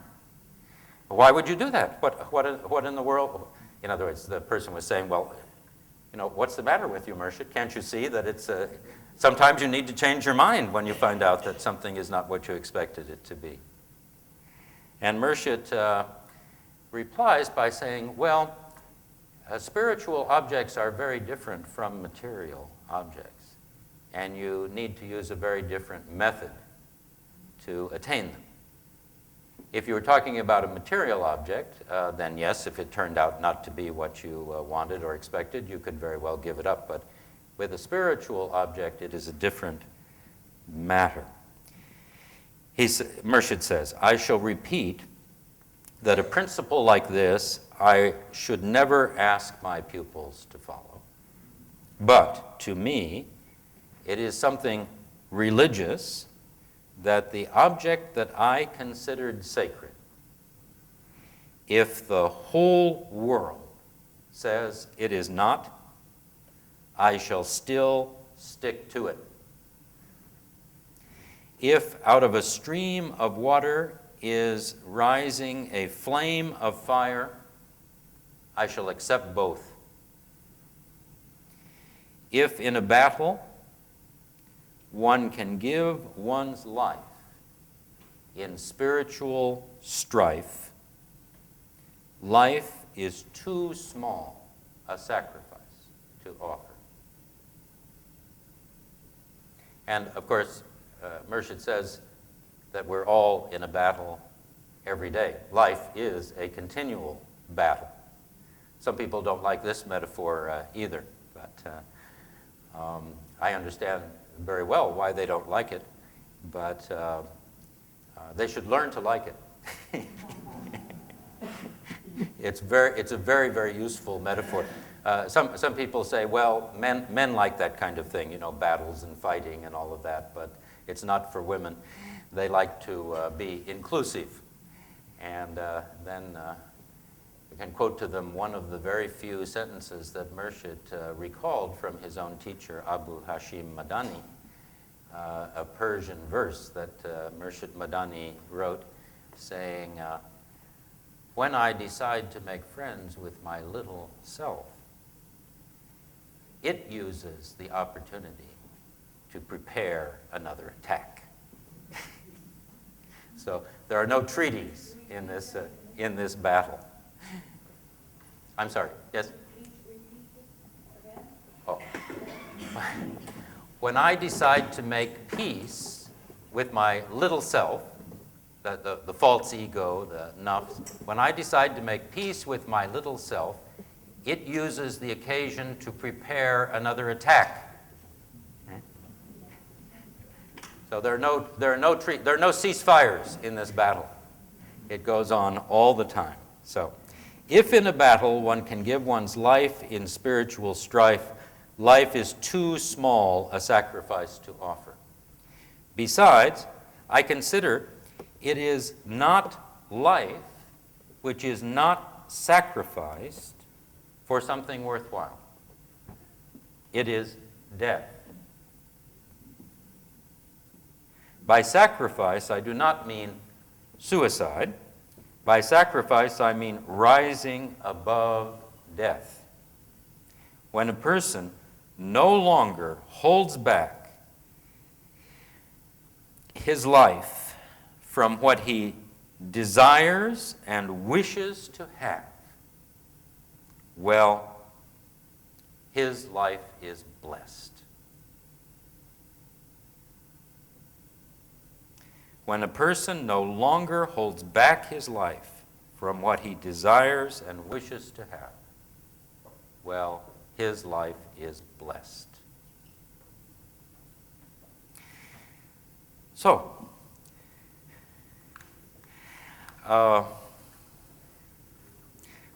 Why would you do that? What in the world? In other words, the person was saying, well, you know, what's the matter with you, Murshid? Can't you see that it's sometimes you need to change your mind when you find out that something is not what you expected it to be. And Murshid replies by saying, well, spiritual objects are very different from material objects, and you need to use a very different method to attain them. If you were talking about a material object, then yes, if it turned out not to be what you wanted or expected, you could very well give it up. But with a spiritual object, it is a different matter. Murshid says, I shall repeat that a principle like this I should never ask my pupils to follow. But to me, it is something religious that the object that I considered sacred, if the whole world says it is not, I shall still stick to it. If out of a stream of water is rising a flame of fire, I shall accept both. If in a battle one can give one's life in spiritual strife, life is too small a sacrifice to offer. And of course, Murshid says that we're all in a battle every day. Life is a continual battle. Some people don't like this metaphor either, but I understand very well why they don't like it, but they should learn to like it. It's a very, very useful metaphor. Some people say, well, men like that kind of thing, you know, battles and fighting and all of that, but it's not for women. They like to be inclusive. And then can quote to them one of the very few sentences that Murshid recalled from his own teacher, Abu Hashim Madani, a Persian verse that Murshid Madani wrote, saying, when I decide to make friends with my little self, it uses the opportunity to prepare another attack. So there are no treaties in this battle. I'm sorry, yes? Oh. When I decide to make peace with my little self, the false ego, the nafs, when I decide to make peace with my little self, it uses the occasion to prepare another attack. So there are no ceasefires in this battle. It goes on all the time. So, if in a battle one can give one's life in spiritual strife, life is too small a sacrifice to offer. Besides, I consider it is not life which is not sacrificed for something worthwhile. It is death. By sacrifice, I do not mean suicide. By sacrifice, I mean rising above death. When a person no longer holds back his life from what he desires and wishes to have, well, his life is blessed. When a person no longer holds back his life from what he desires and wishes to have, well, his life is blessed. So,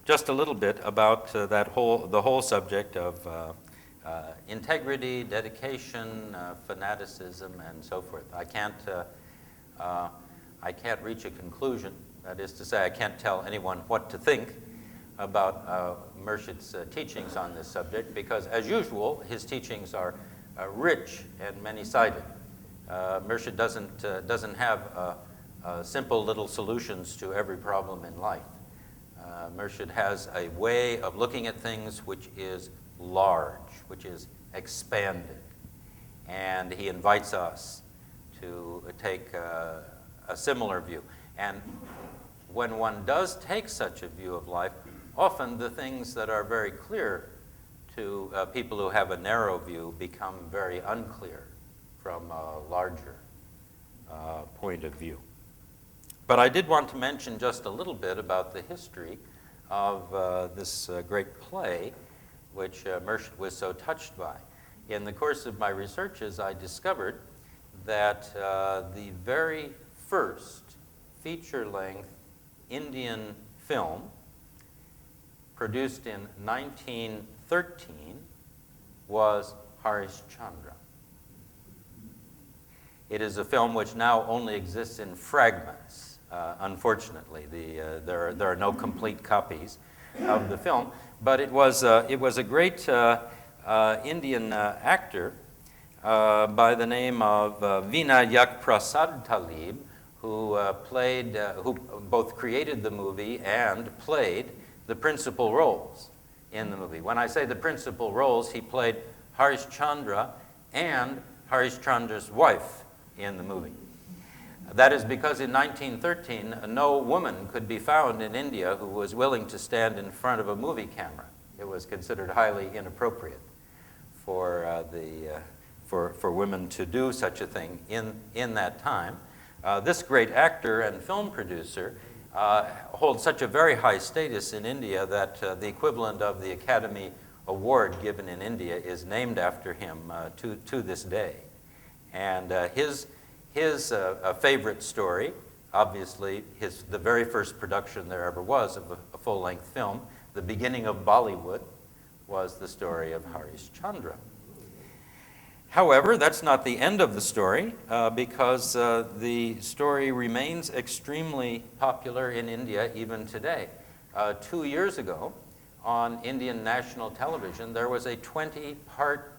just a little bit about the whole subject of integrity, dedication, fanaticism, and so forth. I can't reach a conclusion. That is to say, I can't tell anyone what to think about Murshid's teachings on this subject, because, as usual, his teachings are rich and many-sided. Murshid doesn't have simple little solutions to every problem in life. Murshid has a way of looking at things which is large, which is expanded, and he invites us to take a similar view. And when one does take such a view of life, often the things that are very clear to people who have a narrow view become very unclear from a larger point of view. But I did want to mention just a little bit about the history of this great play, which Murshid was so touched by. In the course of my researches, I discovered that the very first feature-length Indian film, produced in 1913, was Harish Chandra. It is a film which now only exists in fragments, unfortunately. There are no complete copies of the film, but it was a great Indian actor by the name of Vinayak Prasad Talib, who both created the movie and played the principal roles in the movie. When I say the principal roles, he played Harish Chandra and Harish Chandra's wife in the movie. That is because in 1913, no woman could be found in India who was willing to stand in front of a movie camera. It was considered highly inappropriate for women to do such a thing in that time. This great actor and film producer holds such a very high status in India that the equivalent of the Academy Award given in India is named after him to this day. And his favorite story, obviously the very first production there ever was of a full-length film, the beginning of Bollywood, was the story of Harish Chandra. However, that's not the end of the story, because the story remains extremely popular in India even today. 2 years ago on Indian national television, there was a 20-part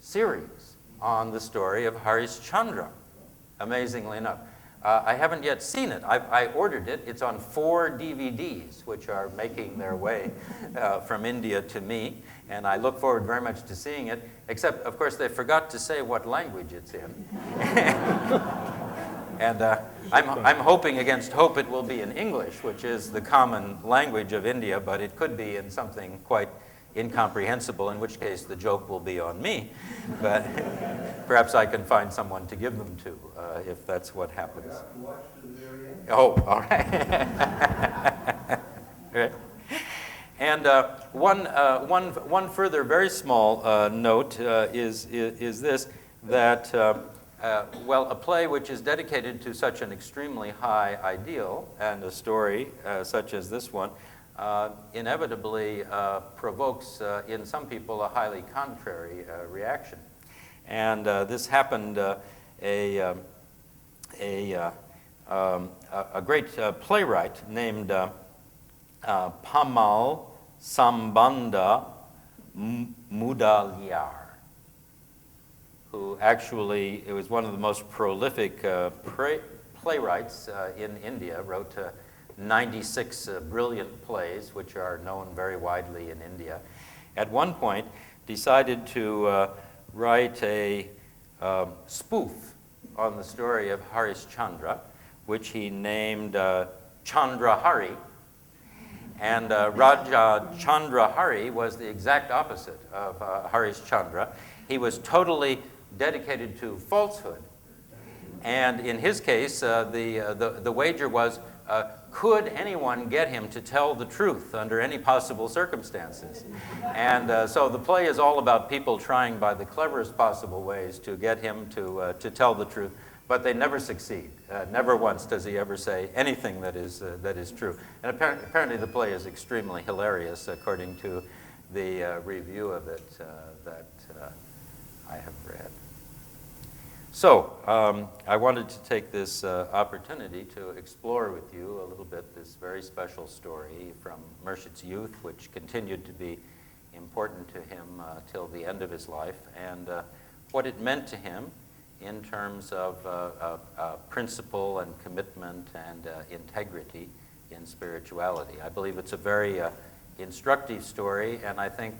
series on the story of Harish Chandra, amazingly enough. I haven't yet seen it. I ordered it. It's on 4 DVDs, which are making their way from India to me, and I look forward very much to seeing it, except, of course, they forgot to say what language it's in. And I'm hoping against hope it will be in English, which is the common language of India, but it could be in something quite incomprehensible, in which case the joke will be on me. But perhaps I can find someone to give them to, if that's what happens. Oh, all right. Right. And one further very small note is this, that well, a play which is dedicated to such an extremely high ideal, and a story such as this one, inevitably provokes in some people a highly contrary reaction. And this happened, a great playwright named Pamal Sambanda Mudaliar, who actually was one of the most prolific playwrights in India, wrote 96 brilliant plays, which are known very widely in India. At one point, decided to write a spoof on the story of Harish Chandra, which he named Chandrahari. And Raja Chandrahari was the exact opposite of Harish Chandra. He was totally dedicated to falsehood. And in his case, the wager was, could anyone get him to tell the truth under any possible circumstances? And so the play is all about people trying by the cleverest possible ways to get him to tell the truth, but they never succeed. Never once does he ever say anything that is true. And apparently the play is extremely hilarious, according to the review of it that I have read. So, I wanted to take this opportunity to explore with you a little bit this very special story from Murshid's youth, which continued to be important to him till the end of his life, and what it meant to him in terms of principle and commitment and integrity in spirituality. I believe it's a very instructive story, and I think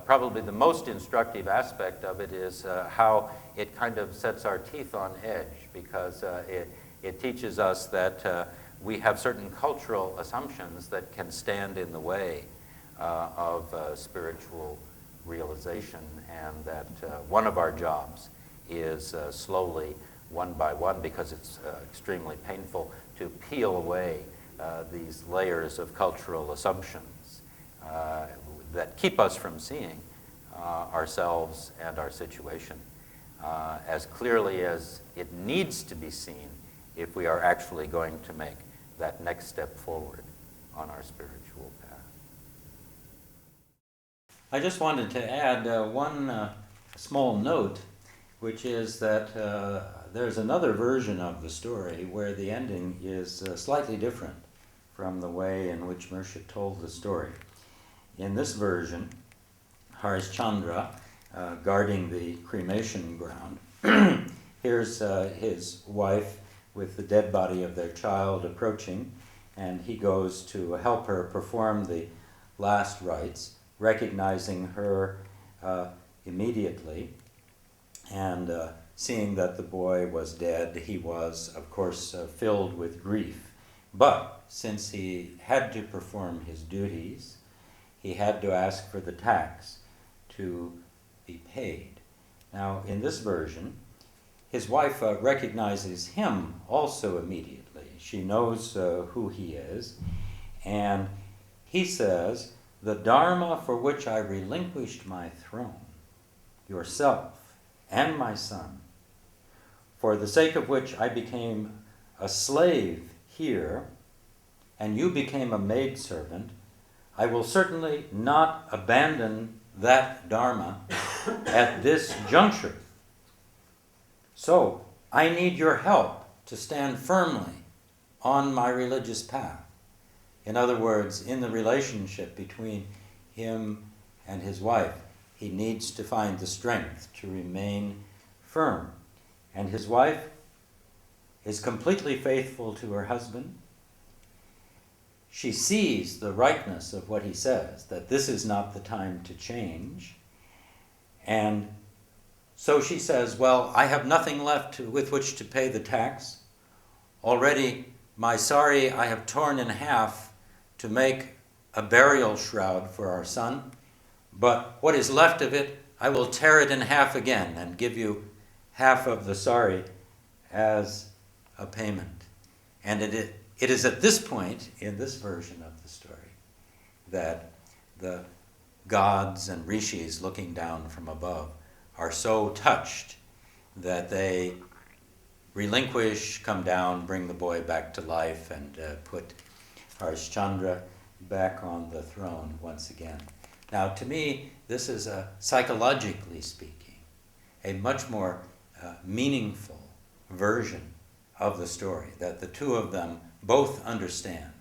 probably the most instructive aspect of it is how it kind of sets our teeth on edge, because it teaches us that we have certain cultural assumptions that can stand in the way of spiritual realization, and that one of our jobs is slowly, one by one, because it's extremely painful, to peel away these layers of cultural assumptions that keep us from seeing ourselves and our situation as clearly as it needs to be seen if we are actually going to make that next step forward on our spiritual path. I just wanted to add one small note, which is that there's another version of the story where the ending is slightly different from the way in which Murshid told the story. In this version, Harish Chandra, guarding the cremation ground, here's his wife with the dead body of their child approaching, and he goes to help her perform the last rites, recognizing her immediately, and seeing that the boy was dead, he was, of course, filled with grief. But since he had to perform his duties, he had to ask for the tax to be paid. Now, in this version, his wife recognizes him also immediately. She knows who he is, and he says, "The Dharma for which I relinquished my throne, yourself and my son, for the sake of which I became a slave here, and you became a maidservant, I will certainly not abandon that Dharma at this juncture. So, I need your help to stand firmly on my religious path.
In other words, in the relationship between him and his wife, he needs to find the strength to remain firm. And his wife is completely faithful to her husband. She sees the rightness of what he says, that this is not the time to change. And so she says, well, I have nothing left with which to pay the tax. Already my sari I have torn in half to make a burial shroud for our son, but what is left of it, I will tear it in half again and give you half of the sari as a payment. And it is at this point, in this version of the story, that the gods and rishis looking down from above are so touched that they relinquish, come down, bring the boy back to life, and put Harishchandra back on the throne once again. Now, to me, this is, psychologically speaking, a much more meaningful version of the story, that the two of them both understand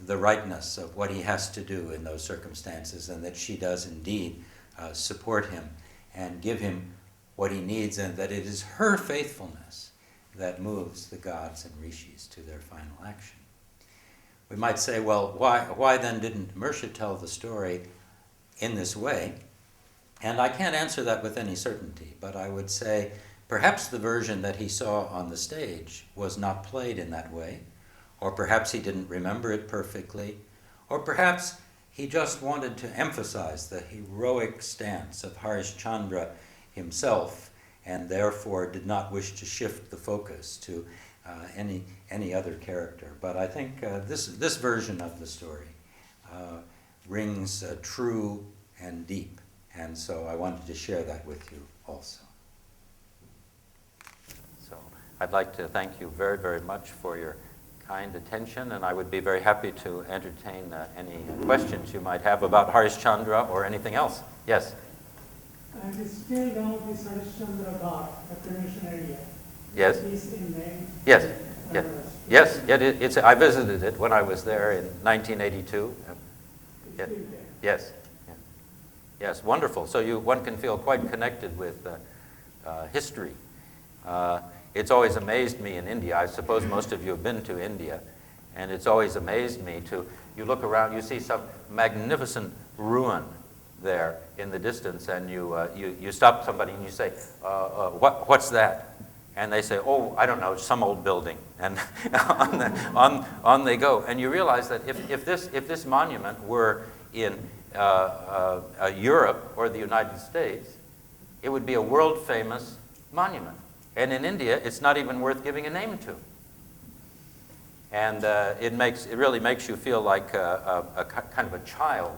the rightness of what he has to do in those circumstances, and that she does indeed support him and give him what he needs, and that it is her faithfulness that moves the gods and rishis to their final action. We might say, well, why then didn't Mersha tell the story in this way? And I can't answer that with any certainty, but I would say perhaps the version that he saw on the stage was not played in that way, or perhaps he didn't remember it perfectly, or perhaps he just wanted to emphasize the heroic stance of Harishchandra himself, and therefore did not wish to shift the focus to any other character. But I think this version of the story rings true and deep, and so I wanted to share that with you also.
So I'd like to thank you very, very much for your kind attention, and I would be very happy to entertain any questions you might have about Harishchandra or anything else. Yes?
And it's still down this Harishchandra Ghat, the cremation area.
Yes?
Is in Maine.
Yes. Yes. Yes. I visited it when I was there in 1982.
Yeah.
Yes. Yeah. Yes. Wonderful. So one can feel quite connected with history. It's always amazed me in India. I suppose most of you have been to India, and it's always amazed me you look around, you see some magnificent ruin there in the distance, and you stop somebody and you say, what's that? And they say, oh, I don't know, some old building. And on they go. And you realize that if this monument were in Europe or the United States, it would be a world-famous monument. And in India, it's not even worth giving a name to. And it really makes you feel like a kind of a child.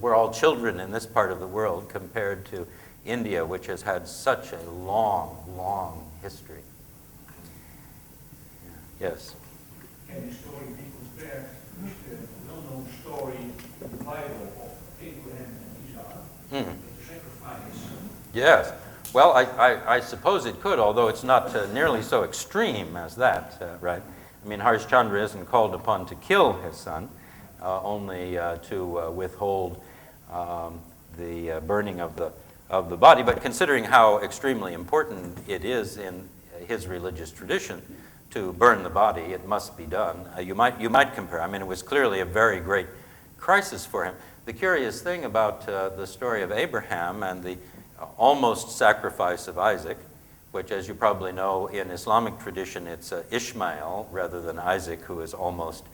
We're all children in this part of the world compared to India, which has had such a long, long history. Yes?
And the story Nicholas Berg, the well-known story in the Bible of Abraham and Isaac, the sacrifice.
Yes. Well, I suppose it could, although it's not nearly so extreme as that, right? I mean, Harishchandra isn't called upon to kill his son, only to withhold the burning of the body. But considering how extremely important it is in his religious tradition to burn the body, it must be done. You might compare. I mean, it was clearly a very great crisis for him. The curious thing about the story of Abraham and the almost sacrifice of Isaac, which, as you probably know, in Islamic tradition, it's Ishmael rather than Isaac who is almost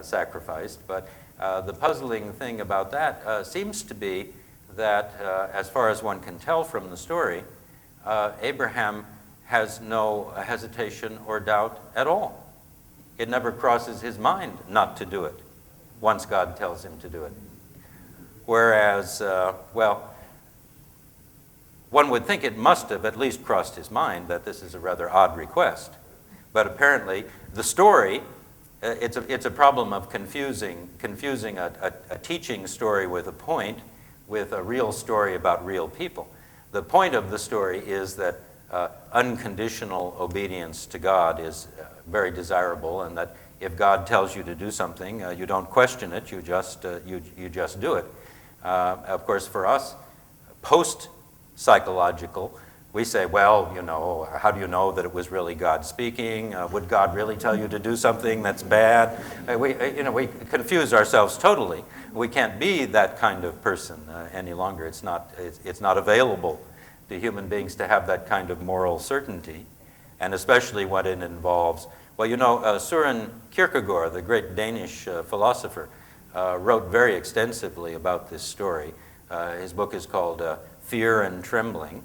sacrificed. But the puzzling thing about that seems to be that, as far as one can tell from the story, Abraham has no hesitation or doubt at all. It never crosses his mind not to do it once God tells him to do it. Whereas, one would think it must have at least crossed his mind that this is a rather odd request. But apparently, the story, it's a problem of confusing a teaching story with a point with a real story about real people. The point of the story is that unconditional obedience to God is very desirable, and that If God tells you to do something, you don't question it, you just do it. Of course, for us, post-psychological, we say, well, you know, how do you know that it was really God speaking? Would God really tell you to do something that's bad? We confuse ourselves totally. We can't be that kind of person any longer. It's not available to human beings to have that kind of moral certainty, and especially when it involves, well, you know, Søren Kierkegaard, the great Danish philosopher, wrote very extensively about this story. His book is called Fear and Trembling.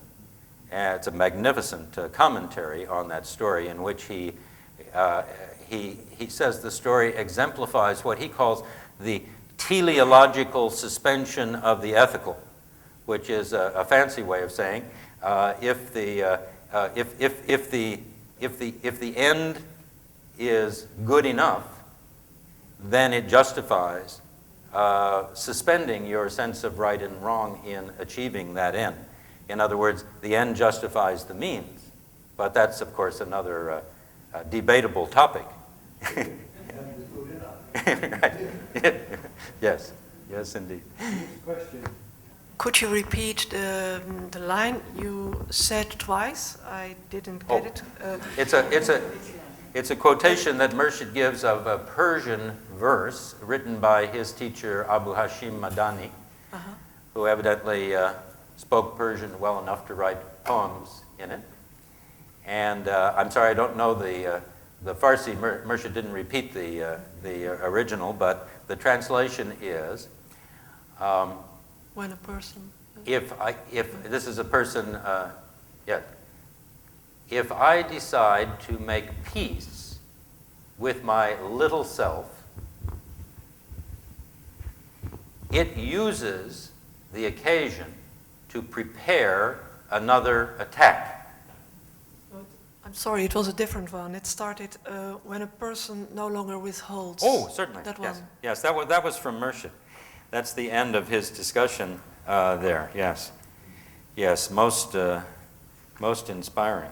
It's a magnificent commentary on that story in which he says the story exemplifies what he calls the teleological suspension of the ethical, which is a fancy way of saying if the end is good enough, then it justifies suspending your sense of right and wrong in achieving that end. In other words, the end justifies the means. But that's, of course, another debatable topic. Right. Yes, yes, indeed.
Question.
Could you repeat the line you said twice? I didn't get it.
It's a quotation that Murshid gives of a Persian verse written by his teacher Abu Hashim Madani, who evidently spoke Persian well enough to write poems in it. And I'm sorry, I don't know the Farsi. Murshid didn't repeat the original, but the translation is,
when a person...
if this is a person, if I decide to make peace with my little self, it uses the occasion to prepare another attack.
I'm sorry, it was a different one. It started when a person no longer withholds.
Oh, certainly.
That
yes.
one.
Yes, that was from Murshid. That's the end of his discussion there. Yes, yes, most inspiring.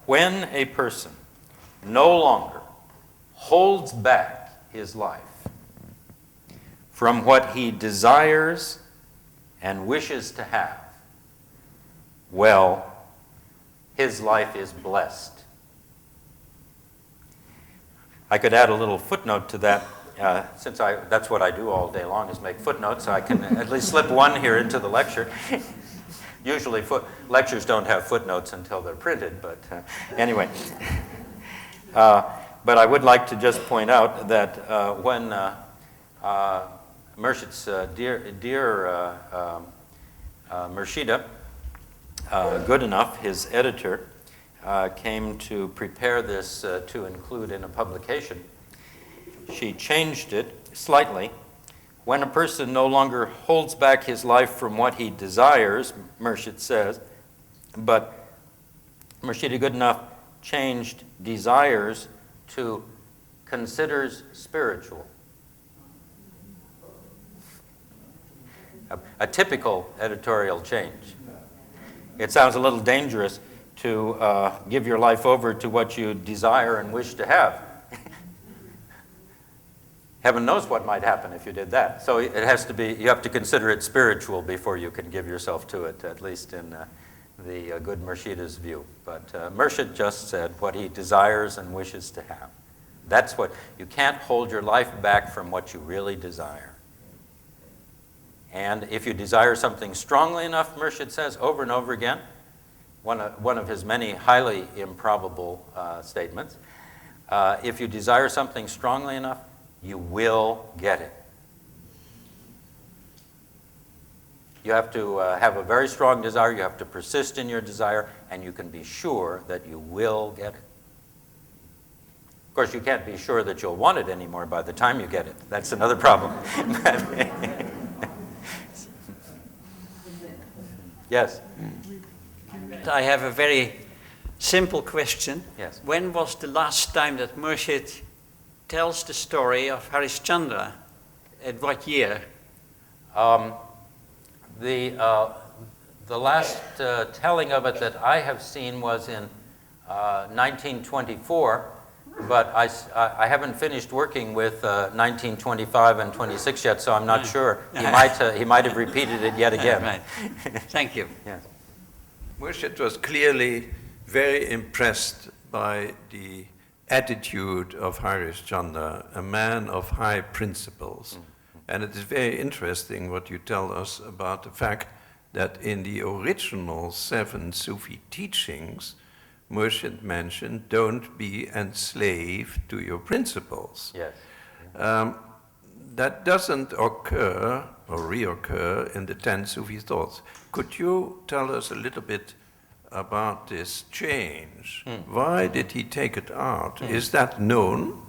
When a person no longer holds back his life from what he desires and wishes to have, well, his life is blessed. I could add a little footnote to that, since that's what I do all day long, is make footnotes, so I can at least slip one here into the lecture. Usually lectures don't have footnotes until they're printed, but anyway. But I would like to just point out that when Murshid's dear Murshida, good enough, his editor, came to prepare this to include in a publication, she changed it slightly. When a person no longer holds back his life from what he desires, Murshid says, but Murshida Goodenough changed desires to considers spiritual. A typical editorial change. It sounds a little dangerous to give your life over to what you desire and wish to have. Heaven knows what might happen if you did that. So it has to be, you have to consider it spiritual before you can give yourself to it, at least in the good Murshida's view. But Murshid just said what he desires and wishes to have. That's what, you can't hold your life back from what you really desire. And if you desire something strongly enough, Murshid says over and over again, one of his many highly improbable statements, if you desire something strongly enough, you will get it. You have to have a very strong desire, you have to persist in your desire, and you can be sure that you will get it. Of course, you can't be sure that you'll want it anymore by the time you get it. That's another problem. Yes?
I have a very simple question.
Yes.
When was the last time that Murshid tells the story of Harishchandra? At what year?
The last telling of it that I have seen was in 1924, but I haven't finished working with 1925 and 26 yet, so I'm not sure. He might have repeated it yet again.
Right. Thank you.
Yes.
Murshid was clearly very impressed by the attitude of Harish Chandra, a man of high principles. And it is very interesting what you tell us about the fact that in the original 7 Sufi teachings, Murshid mentioned, don't be enslaved to your principles.
Yes.
That doesn't occur or reoccur in the 10 Sufi thoughts. Could you tell us a little bit about this change? Why did he take it out? Is that known?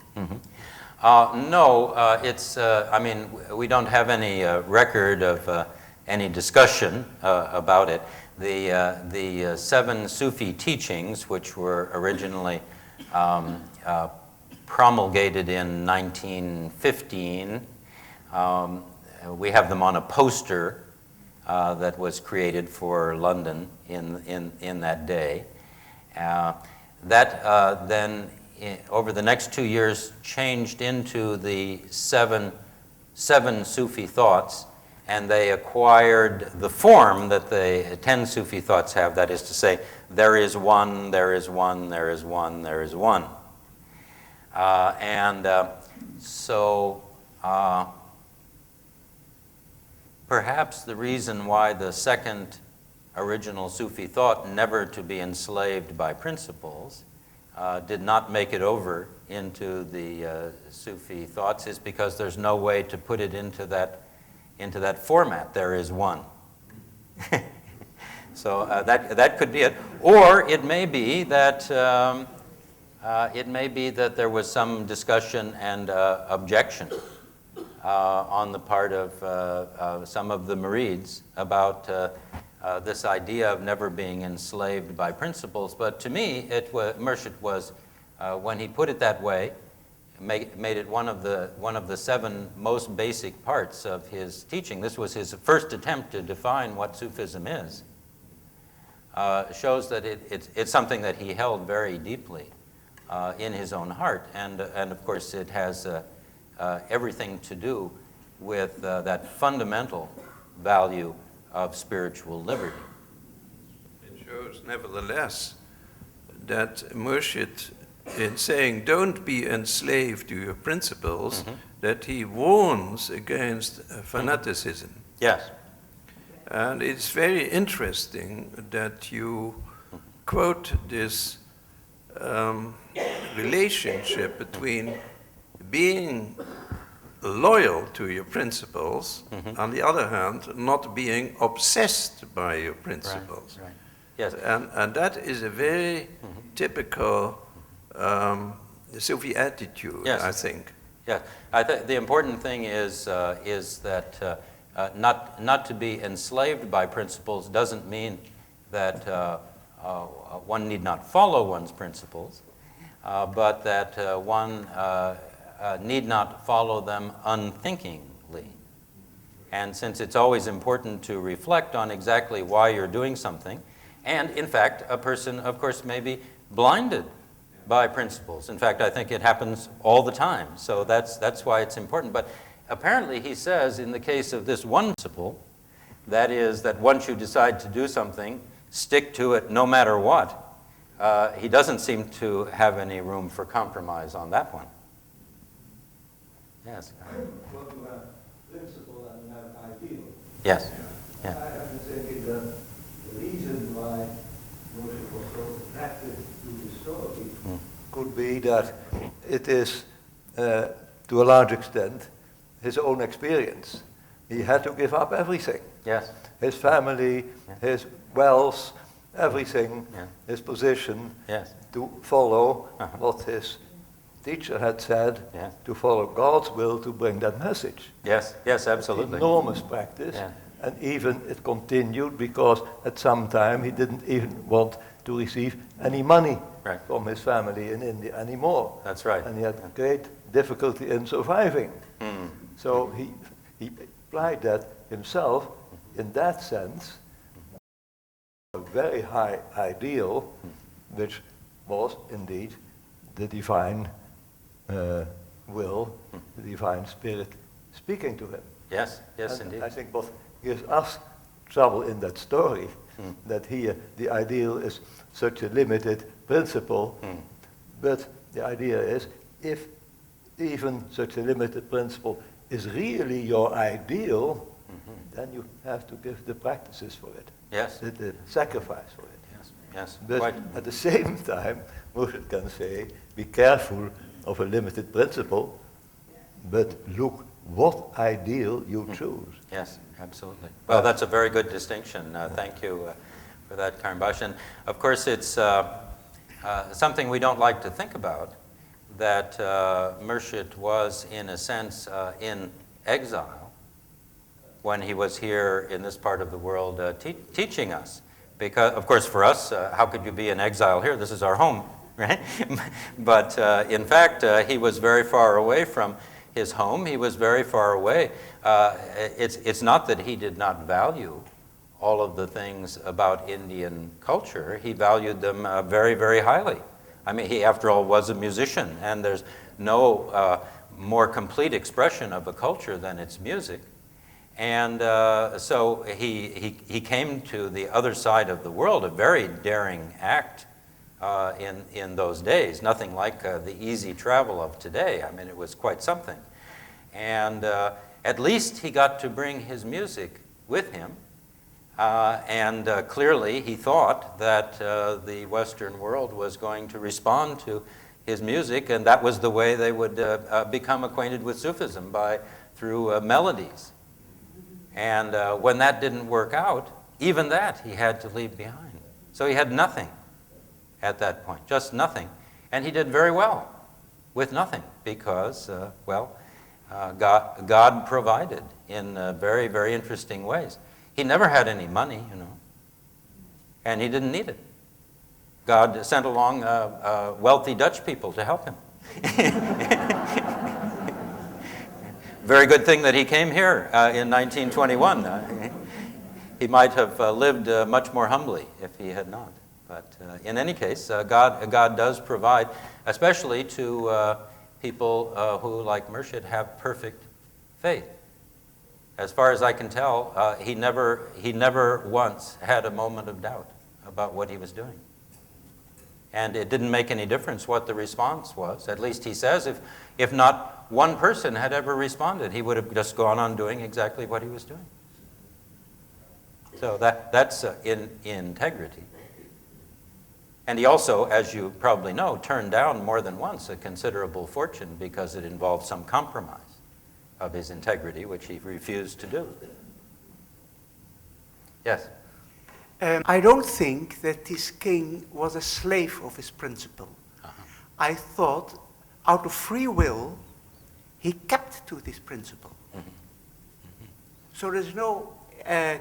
No, I mean, we don't have any record of any discussion about it. The 7 Sufi teachings, which were originally promulgated in 1915, we have them on a poster that was created for London in that day. That then, over the next 2 years, changed into the seven Sufi thoughts, and they acquired the form that the 10 Sufi thoughts have, that is to say, there is one, there is one, there is one, there is one. So perhaps the reason why the second original Sufi thought, never to be enslaved by principles, did not make it over into the Sufi thoughts is because there's no way to put it into that format. There is one. So that could be it. Or it may be that there was some discussion and objection on the part of some of the Murids about this idea of never being enslaved by principles. But to me, Murshid was, when he put it that way, made it one of the 7 most basic parts of his teaching. This was his first attempt to define what Sufism is. Shows that it's something that he held very deeply in his own heart, and of course it has everything to do with that fundamental value of spiritual liberty.
It shows, nevertheless, that Murshid, in saying don't be enslaved to your principles, that he warns against fanaticism.
Yes.
And it's very interesting that you quote this relationship between being loyal to your principles, on the other hand, not being obsessed by your principles.
Right. Yes.
And that is a very typical Sufi attitude,
Yes.
I think.
Yeah, the important thing is that not to be enslaved by principles doesn't mean that one need not follow one's principles, but that one need not follow them unthinkingly. And since it's always important to reflect on exactly why you're doing something, and in fact, a person, of course, may be blinded by principles. In fact, I think it happens all the time. So that's why it's important. But apparently he says in the case of this one principle, that is that once you decide to do something, stick to it no matter what. He doesn't seem to have any room for compromise on that one. Yes.
Well, you have principle and you have ideal.
Yes.
I have been thinking that the reason why Moshe was so attracted to the story could be that it is, to a large extent, his own experience. He had to give up everything.
Yes.
His family, his wealth, everything, his position,
Yes.
to follow what his teacher had said, to follow God's will to bring that message.
Yes. Yes. Absolutely.
Enormous practice.
Yeah.
And even it continued because at some time he didn't even want to receive any money from his family in India anymore.
That's right.
And he had great difficulty in surviving. So he applied that himself in that sense, a very high ideal, which was indeed the divine will, the divine spirit speaking to him.
Yes, yes,
And
indeed.
I think what gives us trouble in that story, that here the ideal is such a limited principle, but the idea is, if even such a limited principle is really your ideal, then you have to give the practices for it,
Yes,
the sacrifice for it.
yes, yes.
But
Quite.
at the same time, Moshe can say, be careful of a limited principle, but look what ideal you choose.
Yes, absolutely. Well, that's a very good distinction. Thank you for that, Karimbash. And of course, it's something we don't like to think about, that Murshid was, in a sense, in exile when he was here in this part of the world teaching us. Because, of course, for us, how could you be in exile here? This is our home, right? But in fact, he was very far away from his home. He was very far away. It's not that he did not value all of the things about Indian culture. He valued them very, very highly. I mean, he, after all, was a musician, and there's no more complete expression of a culture than its music. And so he came to the other side of the world, a very daring act in those days, nothing like the easy travel of today. I mean, it was quite something. And at least he got to bring his music with him. And clearly he thought that the Western world was going to respond to his music, and that was the way they would become acquainted with Sufism, through melodies. And when that didn't work out, even that he had to leave behind. So he had nothing at that point, just nothing. And he did very well with nothing because, God provided in very, very interesting ways. He never had any money, and he didn't need it. God sent along wealthy Dutch people to help him. Very good thing that he came here in 1921. He might have lived much more humbly if he had not. But in any case, God does provide, especially to people who, like Murshid, have perfect faith. As far as I can tell, he never once had a moment of doubt about what he was doing. And it didn't make any difference what the response was. At least he says if not one person had ever responded, he would have just gone on doing exactly what he was doing. So that's in integrity. And he also, as you probably know, turned down more than once a considerable fortune because it involved some compromise of his integrity, which he refused to do. Yes?
I don't think that this king was a slave of his principle. I thought, out of free will, he kept to this principle. So there's no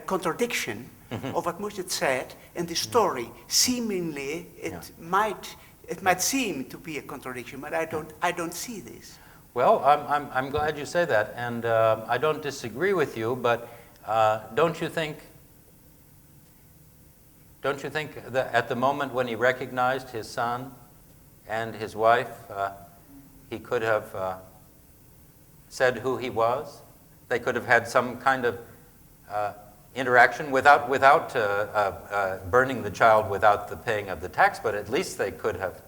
contradiction of what Murshid said in the story. Seemingly, it might seem to be a contradiction, but I don't see this.
Well, I'm glad you say that, and I don't disagree with you, but don't you think that at the moment when he recognized his son and his wife, he could have said who he was? They could have had some kind of interaction without burning the child without the paying of the tax, but at least they could have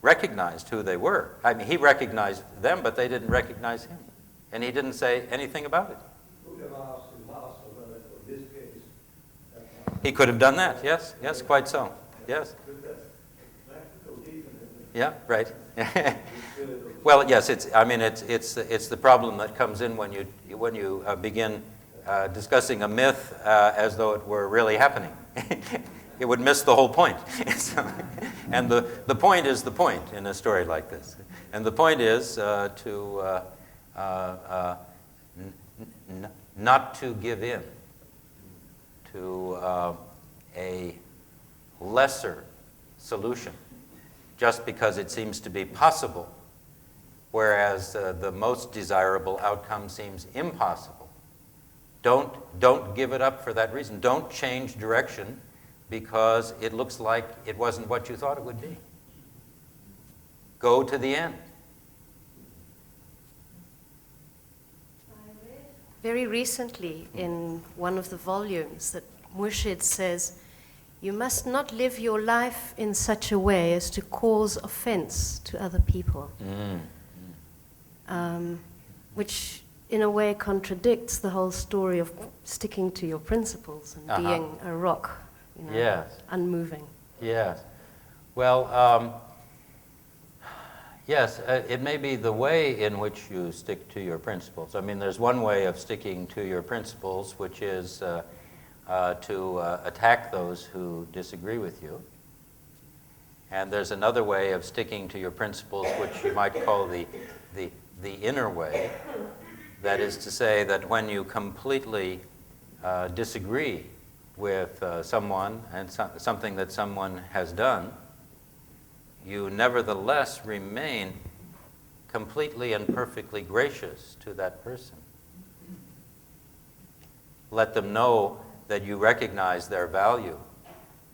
recognized who they were. I mean, he recognized them, but they didn't recognize him. And he didn't say anything about it. He could have done that, yes, quite so, yes. Yeah, right. Well, yes, it's the problem that comes in when you begin discussing a myth as though it were really happening. It would miss the whole point. And the point is the point in a story like this. And the point is not to give in to a lesser solution just because it seems to be possible, whereas the most desirable outcome seems impossible. Don't give it up for that reason. Don't change direction because it looks like it wasn't what you thought it would be. Go to the end.
Very recently, in one of the volumes, that Murshid says, you must not live your life in such a way as to cause offense to other people. Which, in a way, contradicts the whole story of sticking to your principles and being a rock, you know,
Yes.
unmoving.
Yes. Well, yes, it may be the way in which you stick to your principles. I mean, there's one way of sticking to your principles, which is to attack those who disagree with you. And there's another way of sticking to your principles, which you might call the inner way. That is to say that when you completely disagree with someone and something that someone has done, you nevertheless remain completely and perfectly gracious to that person. Let them know that you recognize their value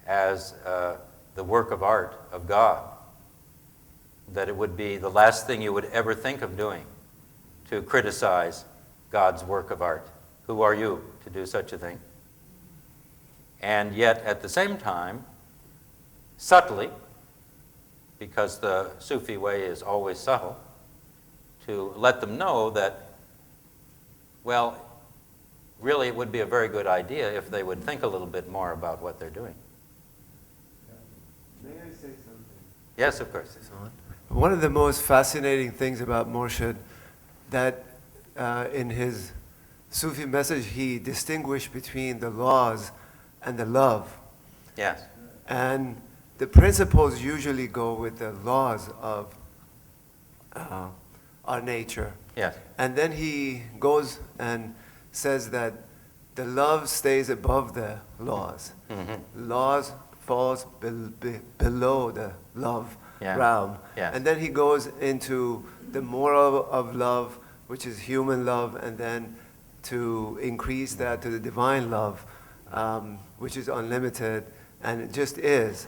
as the work of art of God, that it would be the last thing you would ever think of doing to criticize God's work of art. Who are you to do such a thing? And yet, at the same time, subtly, because the Sufi way is always subtle, to let them know that, well, really it would be a very good idea if they would think a little bit more about what they're doing.
May I say something?
Yes, of course.
One of the most fascinating things about Murshid, that in his Sufi message he distinguished between the laws and the love.
Yes.
And the principles usually go with the laws of our nature.
Yes.
And then he goes and says that the love stays above the laws. Laws falls below the love realm.
Yes.
And then he goes into the moral of love, which is human love, and then to increase that to the divine love, which is unlimited, and it just is.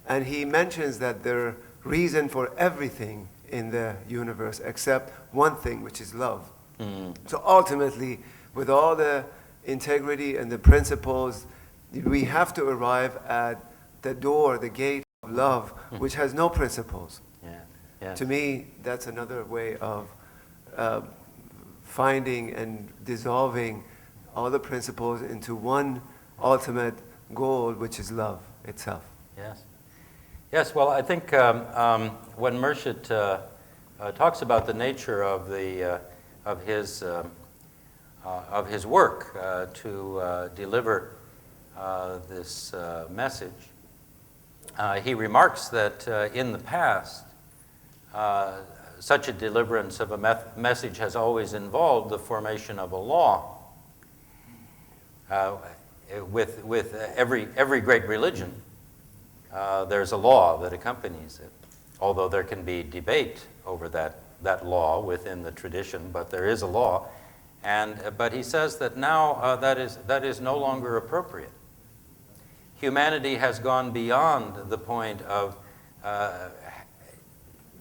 And he mentions that there's reason for everything in the universe except one thing, which is love. So ultimately, with all the integrity and the principles, we have to arrive at the door, the gate of love, which has no principles.
Yes.
To me, that's another way of finding and dissolving all the principles into one ultimate goal, which is love itself.
Yes. Yes, well, I think when Murshid talks about the nature of his work to deliver this message, he remarks that in the past, such a deliverance of a message has always involved the formation of a law. With every great religion, there's a law that accompanies it, although there can be debate over that law within the tradition, but there is a law. But he says that now that is no longer appropriate. Humanity has gone beyond the point of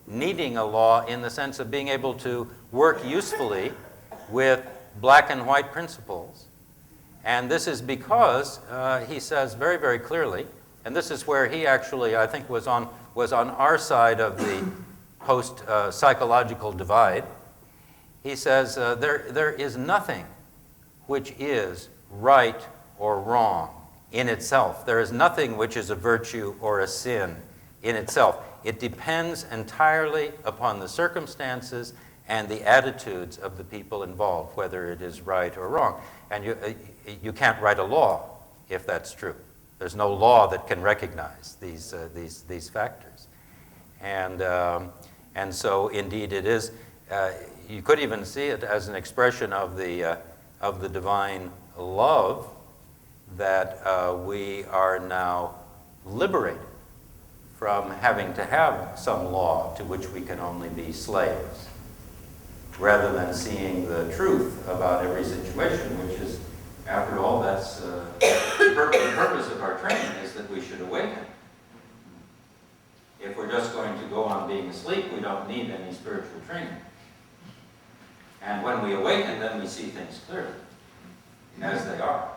needing a law in the sense of being able to work usefully with black and white principles. And this is because, he says very, very clearly, and this is where he actually, I think, was on our side of the post-psychological divide. He says there is nothing which is right or wrong in itself. There is nothing which is a virtue or a sin in itself. It depends entirely upon the circumstances and the attitudes of the people involved, whether it is right or wrong. And you can't write a law if that's true. There's no law that can recognize these factors. And so, indeed, it is. You could even see it as an expression of the divine love that we are now liberated from having to have some law to which we can only be slaves, rather than seeing the truth about every situation, which is, after all, that's the purpose of our training, is that we should awaken. If we're just going to go on being asleep, we don't need any spiritual training. And when we awaken, then we see things clearly, as they are.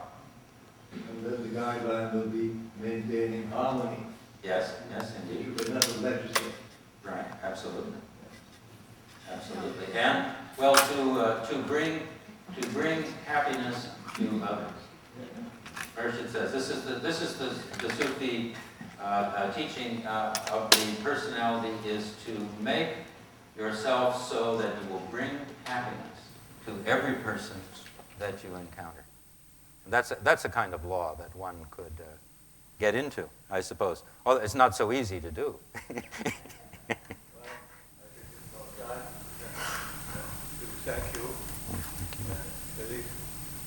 And then the guideline will be maintaining harmony.
Yes, yes, indeed.
You can never legislate.
Right, absolutely. Absolutely. And, well, to bring happiness to others. Murshid says, this is the Sufi teaching of the personality, is to make yourself so that you will bring happiness to every person that you encounter. And that's a kind of law that one could get into, I suppose. Although it's not so easy to do.
Thank you, Sharif,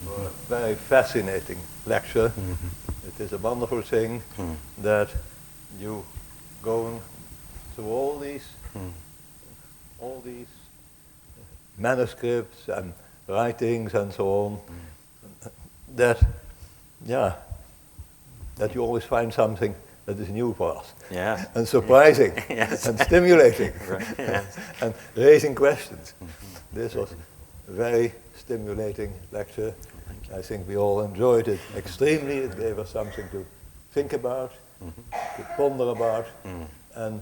for a very fascinating lecture. It is a wonderful thing that you go through all these manuscripts and writings and so on. That you always find something that is new for us.
Yes.
And surprising.
Yes.
And stimulating.
Right. Yes.
And raising questions. This was a very stimulating lecture. I think we all enjoyed it extremely. It gave us something to think about, to ponder about, and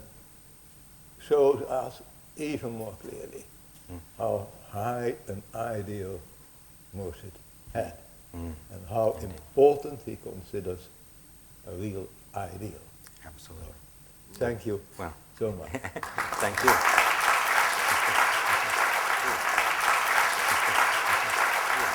showed us even more clearly how high an ideal Murshid had, and how important he considers a real ideal.
Absolutely.
Thank you
Well,
so much.
thank you.